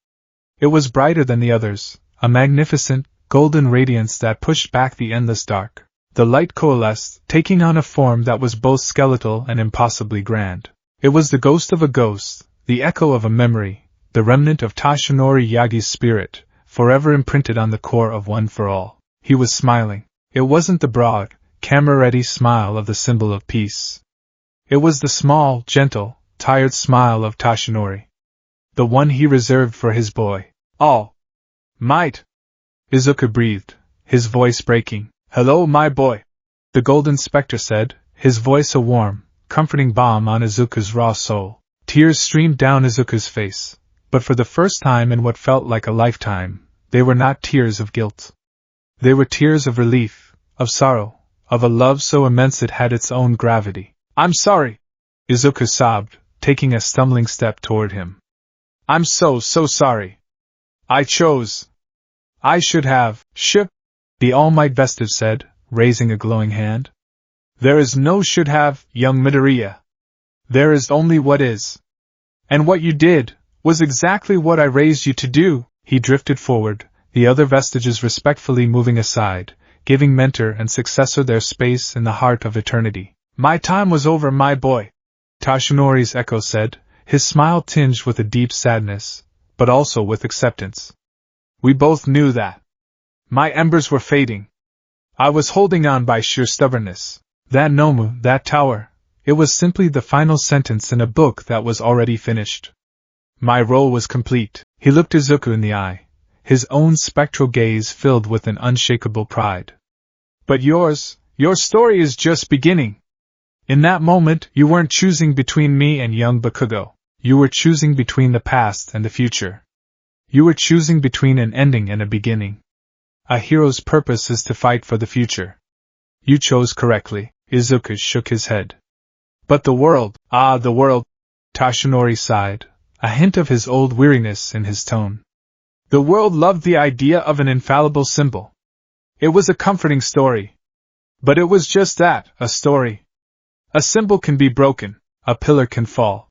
Speaker 1: It was brighter than the others, a magnificent, golden radiance that pushed back the endless dark. The light coalesced, taking on a form that was both skeletal and impossibly grand. It was the ghost of a ghost, the echo of a memory, the remnant of Tashinori Yagi's spirit, forever imprinted on the core of One for All. He was smiling. It wasn't the broad, camera-ready smile of the symbol of peace. It was the small, gentle, tired smile of Tashinori. The one he reserved for his boy. All Might. Izuku breathed, his voice breaking. Hello, my boy, the Golden Spectre said, his voice a warm, comforting balm on Izuku's raw soul. Tears streamed down Izuku's face, but for the first time in what felt like a lifetime, they were not tears of guilt. They were tears of relief, of sorrow, of a love so immense it had its own gravity. I'm sorry, Izuku sobbed, taking a stumbling step toward him. I'm so sorry. I should have, the All Might vestige said, raising a glowing hand. There is no should have, young Midoriya. There is only what is. And what you did was exactly what I raised you to do. He drifted forward, the other vestiges respectfully moving aside, giving mentor and successor their space in the heart of eternity. My time was over, my boy, Tashinori's echo said, his smile tinged with a deep sadness, but also with acceptance. We both knew that. My embers were fading. I was holding on by sheer stubbornness. That Nomu, that tower, it was simply the final sentence in a book that was already finished. My role was complete. He looked Izuku in the eye, his own spectral gaze filled with an unshakable pride. But your story is just beginning. In that moment, you weren't choosing between me and young Bakugo. You were choosing between the past and the future. You were choosing between an ending and a beginning. A hero's purpose is to fight for the future. You chose correctly. Izuku shook his head. But the world, the world, Tashinori sighed, a hint of his old weariness in his tone. The world loved the idea of an infallible symbol. It was a comforting story. But it was just that, a story. A symbol can be broken, a pillar can fall.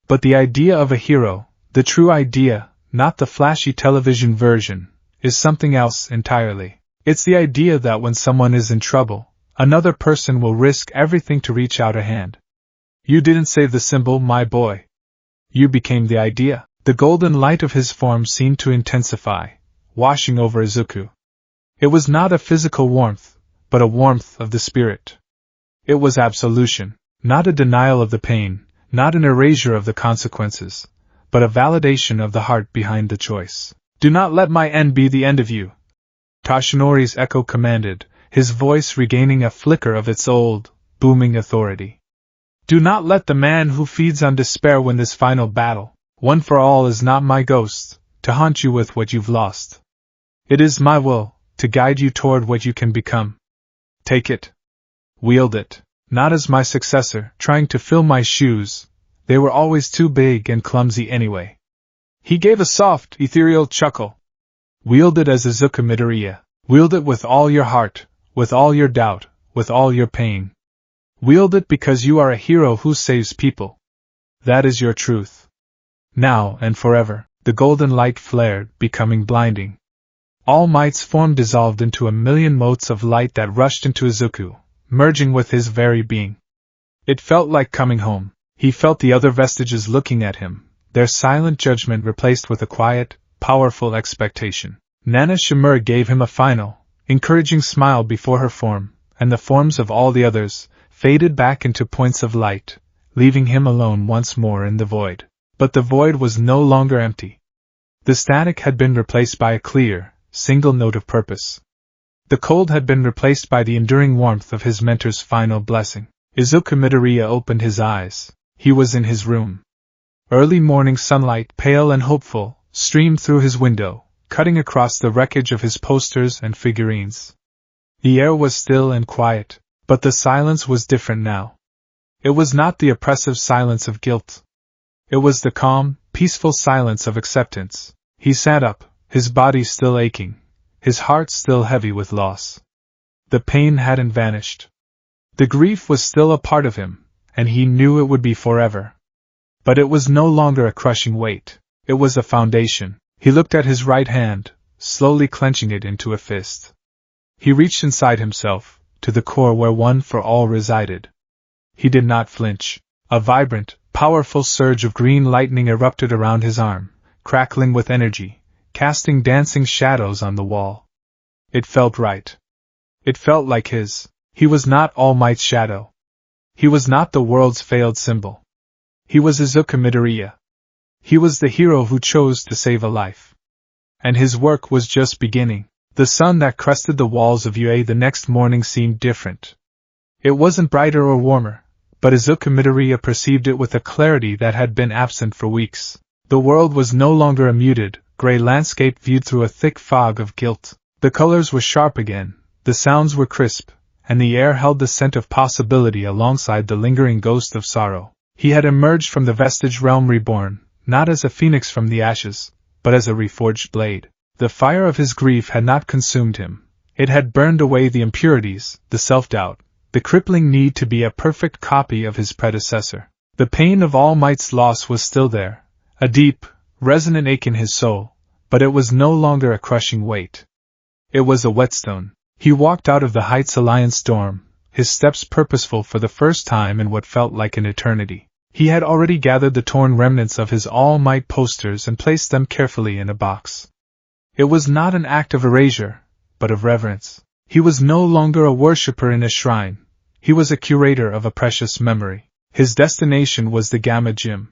Speaker 1: But the idea of a hero, the true idea, not the flashy television version, is something else entirely. It's the idea that when someone is in trouble, another person will risk everything to reach out a hand. You didn't save the symbol, my boy. You became the idea. The golden light of his form seemed to intensify, washing over Izuku. It was not a physical warmth, but a warmth of the spirit. It was absolution, not a denial of the pain, not an erasure of the consequences, but a validation of the heart behind the choice. Do not let my end be the end of you, Kashinori's echo commanded, his voice regaining a flicker of its old, booming authority. Do not let the man who feeds on despair win this final battle. One for all is not my ghost, to haunt you with what you've lost. It is my will, to guide you toward what you can become. Take it. Wield it, not as my successor, trying to fill my shoes. They were always too big and clumsy anyway. He gave a soft, ethereal chuckle. Wield it as Izuku Midoriya. Wield it with all your heart, with all your doubt, with all your pain. Wield it because you are a hero who saves people. That is your truth. Now and forever, the golden light flared, becoming blinding. All Might's form dissolved into a million motes of light that rushed into Izuku, merging with his very being. It felt like coming home. He felt the other vestiges looking at him, their silent judgment replaced with a quiet, powerful expectation. Nana Shimura gave him a final, encouraging smile before her form, and the forms of all the others faded back into points of light, leaving him alone once more in the void. But the void was no longer empty. The static had been replaced by a clear, single note of purpose. The cold had been replaced by the enduring warmth of his mentor's final blessing. Izuku Midoriya opened his eyes. He was in his room. Early morning sunlight, pale and hopeful, streamed through his window, cutting across the wreckage of his posters and figurines. The air was still and quiet, but the silence was different now. It was not the oppressive silence of guilt. It was the calm, peaceful silence of acceptance. He sat up, his body still aching, his heart still heavy with loss. The pain hadn't vanished. The grief was still a part of him, and he knew it would be forever. But it was no longer a crushing weight. It was a foundation. He looked at his right hand, slowly clenching it into a fist. He reached inside himself, to the core where one for all resided. He did not flinch. A vibrant, powerful surge of green lightning erupted around his arm, crackling with energy, casting dancing shadows on the wall. It felt right. It felt like his. He was not All Might's shadow. He was not the world's failed symbol. He was Izuku Midoriya. He was the hero who chose to save a life. And his work was just beginning. The sun that crested the walls of UA the next morning seemed different. It wasn't brighter or warmer, but Izuku Midoriya perceived it with a clarity that had been absent for weeks. The world was no longer a muted, gray landscape viewed through a thick fog of guilt. The colors were sharp again, the sounds were crisp, and the air held the scent of possibility alongside the lingering ghost of sorrow. He had emerged from the vestige realm reborn, not as a phoenix from the ashes, but as a reforged blade. The fire of his grief had not consumed him. It had burned away the impurities, the self-doubt, the crippling need to be a perfect copy of his predecessor. The pain of All Might's loss was still there, a deep, resonant ache in his soul, but it was no longer a crushing weight. It was a whetstone. He walked out of the Heights Alliance storm, his steps purposeful for the first time in what felt like an eternity. He had already gathered the torn remnants of his All Might posters and placed them carefully in a box. It was not an act of erasure, but of reverence. He was no longer a worshipper in a shrine. He was a curator of a precious memory. His destination was the Gamma Gym.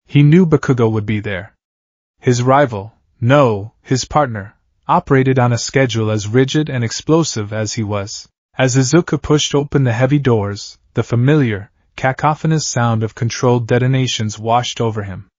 Speaker 1: He knew Bakugo would be there. His rival, no, his partner, operated on a schedule as rigid and explosive as he was. As Izuku pushed open the heavy doors, the familiar, cacophonous sound of controlled detonations washed over him.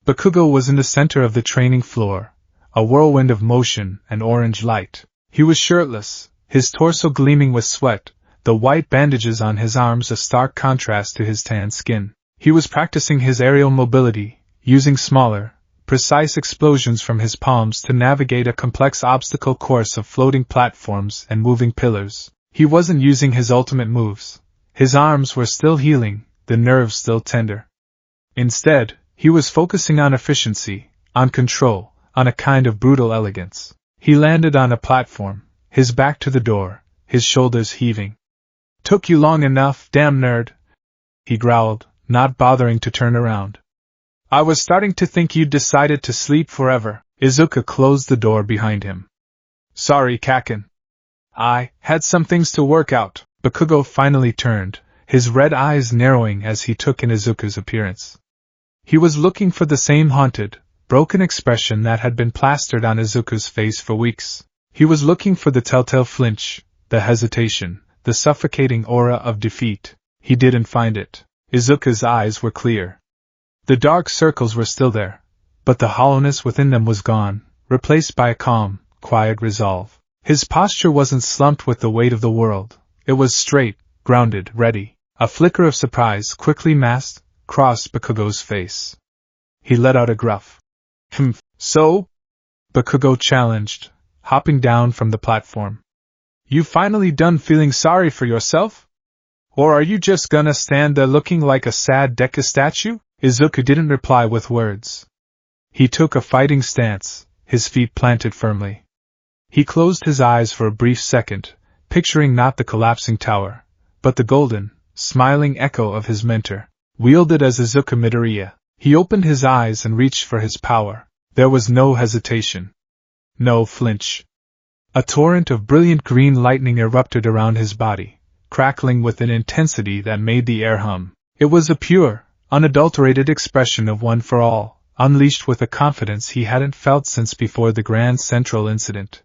Speaker 1: Bakugo was in the center of the training floor, a whirlwind of motion and orange light. He was shirtless, his torso gleaming with sweat, the white bandages on his arms a stark contrast to his tan skin. He was practicing his aerial mobility, using smaller, precise explosions from his palms to navigate a complex obstacle course of floating platforms and moving pillars. He wasn't using his ultimate moves. His arms were still healing, the nerves still tender. Instead, he was focusing on efficiency, on control, on a kind of brutal elegance. He landed on a platform, his back to the door, his shoulders heaving. "Took you long enough, damn nerd," he growled, not bothering to turn around. "I was starting to think you'd decided to sleep forever." Izuku closed the door behind him. "Sorry, Kaken. I had some things to work out." Bakugo finally turned, his red eyes narrowing as he took in Izuku's appearance. He was looking for the same haunted, broken expression that had been plastered on Izuku's face for weeks. He was looking for the telltale flinch, the hesitation, the suffocating aura of defeat. He didn't find it. Izuku's eyes were clear. The dark circles were still there, but the hollowness within them was gone, replaced by a calm, quiet resolve. His posture wasn't slumped with the weight of the world. It was straight, grounded, ready. A flicker of surprise quickly crossed Bakugo's face. He let out a gruff, so? Bakugo challenged, hopping down from the platform. You finally done feeling sorry for yourself? Or are you just gonna stand there looking like a sad Deku statue? Izuku didn't reply with words. He took a fighting stance, his feet planted firmly. He closed his eyes for a brief second, picturing not the collapsing tower, but the golden, smiling echo of his mentor, wielded as Izuku Midoriya. He opened his eyes and reached for his power. There was no hesitation. No flinch. A torrent of brilliant green lightning erupted around his body, crackling with an intensity that made the air hum. It was a pure, unadulterated expression of one for all, unleashed with a confidence he hadn't felt since before the Grand Central incident.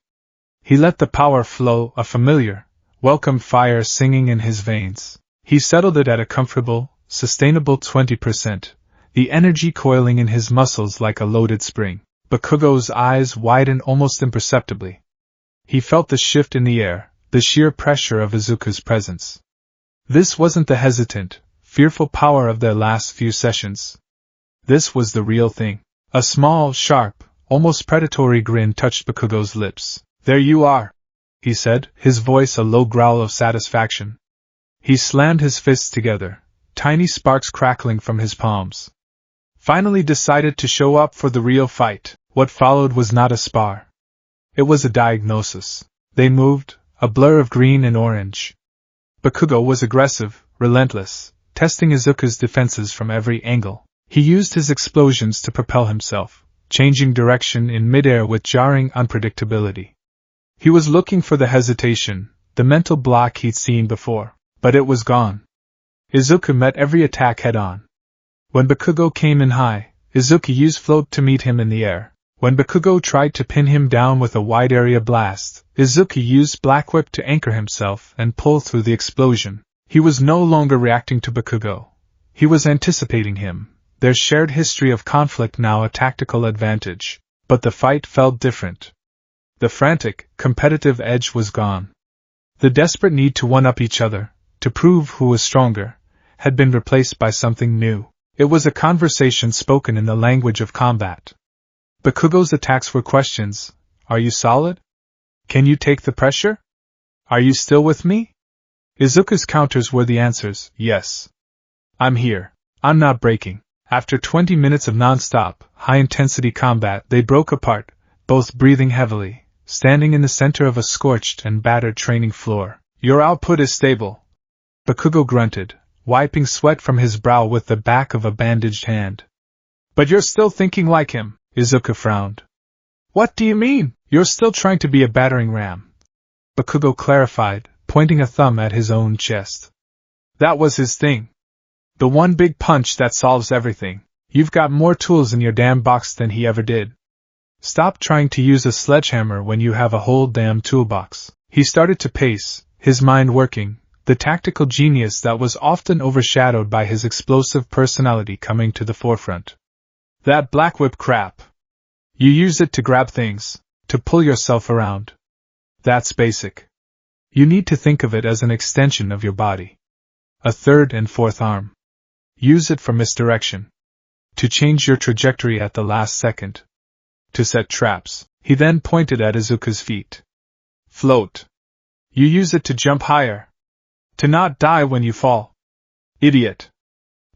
Speaker 1: He let the power flow, a familiar, welcome fire singing in his veins. He settled it at a comfortable, sustainable 20%, the energy coiling in his muscles like a loaded spring. Bakugo's eyes widened almost imperceptibly. He felt the shift in the air, the sheer pressure of Izuku's presence. This wasn't the hesitant, fearful power of their last few sessions. This was the real thing. A small, sharp, almost predatory grin touched Bakugo's lips. There you are, he said, his voice a low growl of satisfaction. He slammed his fists together, tiny sparks crackling from his palms. Finally decided to show up for the real fight. What followed was not a spar. It was a diagnosis. They moved, a blur of green and orange. Bakugo was aggressive, relentless, testing Izuku's defenses from every angle. He used his explosions to propel himself, changing direction in midair with jarring unpredictability. He was looking for the hesitation, the mental block he'd seen before, but it was gone. Izuku met every attack head-on. When Bakugo came in high, Izuku used float to meet him in the air. When Bakugo tried to pin him down with a wide-area blast, Izuku used Black Whip to anchor himself and pull through the explosion. He was no longer reacting to Bakugo. He was anticipating him, their shared history of conflict now a tactical advantage. But the fight felt different. The frantic, competitive edge was gone. The desperate need to one-up each other, to prove who was stronger, had been replaced by something new. It was a conversation spoken in the language of combat. Bakugo's attacks were questions. Are you solid? Can you take the pressure? Are you still with me? Izuku's counters were the answers. Yes. I'm here. I'm not breaking. After 20 minutes of non-stop, high-intensity combat, they broke apart, both breathing heavily, standing in the center of a scorched and battered training floor. Your output is stable. Bakugo grunted, wiping sweat from his brow with the back of a bandaged hand. But you're still thinking like him, Izuku frowned. What do you mean? You're still trying to be a battering ram, Bakugo clarified, pointing a thumb at his own chest. That was his thing. The one big punch that solves everything. You've got more tools in your damn box than he ever did. Stop trying to use a sledgehammer when you have a whole damn toolbox. He started to pace, his mind working, the tactical genius that was often overshadowed by his explosive personality coming to the forefront. That Black Whip crap. You use it to grab things, to pull yourself around. That's basic. You need to think of it as an extension of your body. A third and fourth arm. Use it for misdirection. To change your trajectory at the last second. To set traps. He then pointed at Izuku's feet. Float. You use it to jump higher. To not die when you fall. Idiot.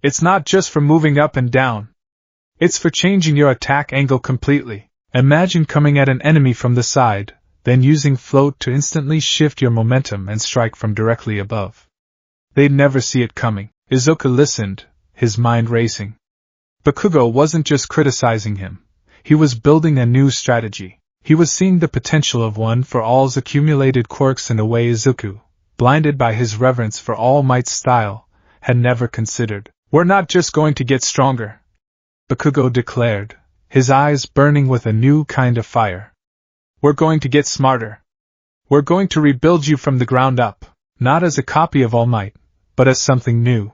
Speaker 1: It's not just for moving up and down. It's for changing your attack angle completely. Imagine coming at an enemy from the side, then using float to instantly shift your momentum and strike from directly above. They'd never see it coming. Izuku listened, his mind racing. Bakugo wasn't just criticizing him. He was building a new strategy. He was seeing the potential of One for All's accumulated quirks in a way Izuku, blinded by his reverence for All Might's style, had never considered. We're not just going to get stronger, Bakugo declared, his eyes burning with a new kind of fire. We're going to get smarter. We're going to rebuild you from the ground up, not as a copy of All Might, but as something new.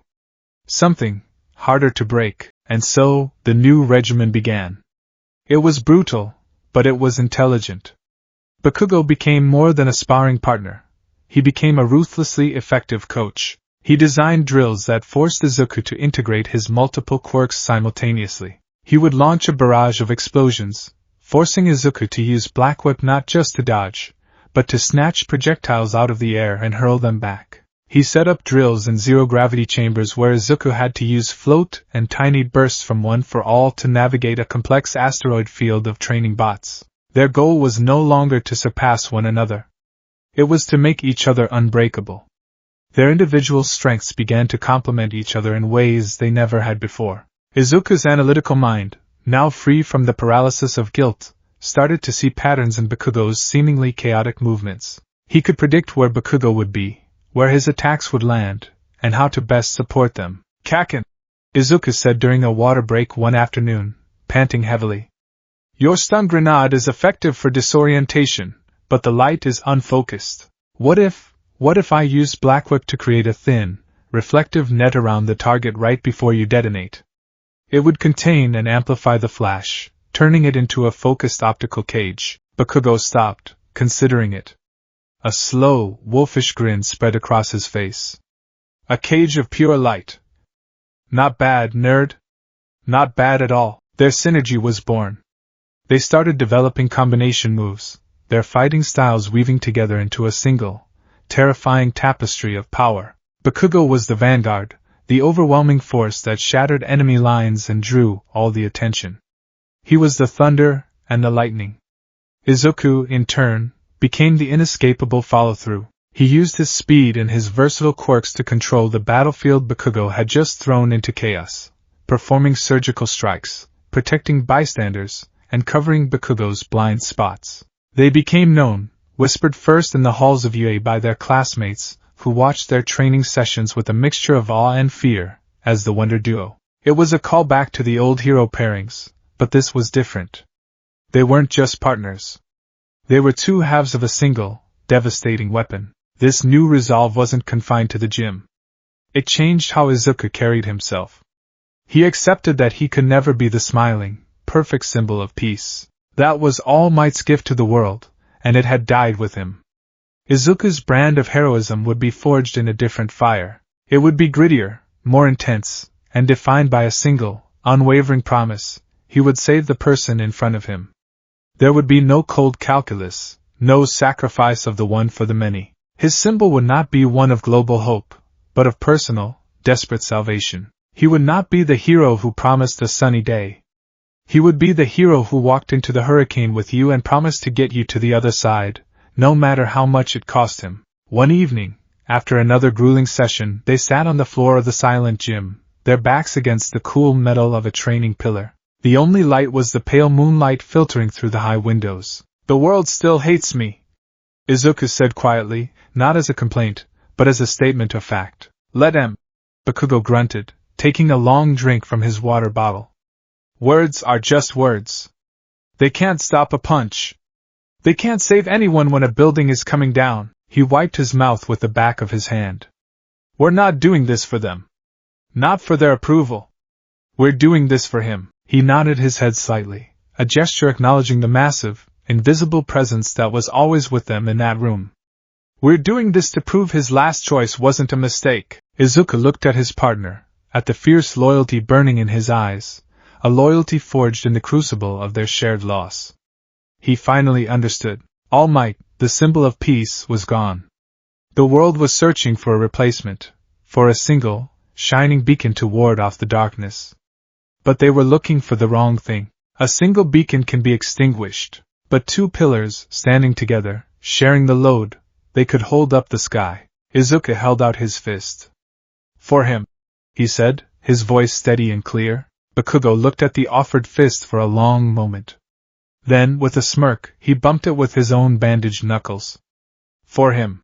Speaker 1: Something harder to break, and so, the new regimen began. It was brutal, but it was intelligent. Bakugo became more than a sparring partner. He became a ruthlessly effective coach. He designed drills that forced Izuku to integrate his multiple quirks simultaneously. He would launch a barrage of explosions, forcing Izuku to use Black Whip not just to dodge, but to snatch projectiles out of the air and hurl them back. He set up drills in zero-gravity chambers where Izuku had to use float and tiny bursts from One for All to navigate a complex asteroid field of training bots. Their goal was no longer to surpass one another. It was to make each other unbreakable. Their individual strengths began to complement each other in ways they never had before. Izuku's analytical mind, now free from the paralysis of guilt, started to see patterns in Bakugo's seemingly chaotic movements. He could predict where Bakugo would be, where his attacks would land, and how to best support them. "Kaken," Izuku said during a water break one afternoon, panting heavily. "Your stun grenade is effective for disorientation, but the light is unfocused. What if I use Black Whip to create a thin, reflective net around the target right before you detonate? It would contain and amplify the flash, turning it into a focused optical cage." Bakugo stopped, considering it. A slow, wolfish grin spread across his face. "A cage of pure light. Not bad, nerd. Not bad at all." Their synergy was born. They started developing combination moves, their fighting styles weaving together into a single, terrifying tapestry of power. Bakugo was the vanguard, the overwhelming force that shattered enemy lines and drew all the attention. He was the thunder and the lightning. Izuku, in turn, became the inescapable follow-through. He used his speed and his versatile quirks to control the battlefield Bakugo had just thrown into chaos, performing surgical strikes, protecting bystanders, and covering Bakugo's blind spots. They became known, whispered first in the halls of UA by their classmates, who watched their training sessions with a mixture of awe and fear, as the Wonder Duo. It was a callback to the old hero pairings, but this was different. They weren't just partners. They were two halves of a single, devastating weapon. This new resolve wasn't confined to the gym. It changed how Izuku carried himself. He accepted that he could never be the smiling, perfect symbol of peace. That was All Might's gift to the world, and it had died with him. Izuku's brand of heroism would be forged in a different fire. It would be grittier, more intense, and defined by a single, unwavering promise: he would save the person in front of him. There would be no cold calculus, no sacrifice of the one for the many. His symbol would not be one of global hope, but of personal, desperate salvation. He would not be the hero who promised a sunny day. He would be the hero who walked into the hurricane with you and promised to get you to the other side, no matter how much it cost him. One evening, after another grueling session, they sat on the floor of the silent gym, their backs against the cool metal of a training pillar. The only light was the pale moonlight filtering through the high windows. "The world still hates me," Izuku said quietly, not as a complaint, but as a statement of fact. "Let em," Bakugo grunted, taking a long drink from his water bottle. "Words are just words. They can't stop a punch. They can't save anyone when a building is coming down." He wiped his mouth with the back of his hand. "We're not doing this for them. Not for their approval. We're doing this for him." He nodded his head slightly, a gesture acknowledging the massive, invisible presence that was always with them in that room. "We're doing this to prove his last choice wasn't a mistake." Izuku looked at his partner, at the fierce loyalty burning in his eyes, a loyalty forged in the crucible of their shared loss. He finally understood. All Might, the symbol of peace, was gone. The world was searching for a replacement, for a single, shining beacon to ward off the darkness. But they were looking for the wrong thing. A single beacon can be extinguished, but two pillars, standing together, sharing the load, they could hold up the sky. Izuku held out his fist. "For him," he said, his voice steady and clear. Bakugo looked at the offered fist for a long moment. Then, with a smirk, he bumped it with his own bandaged knuckles. "For him."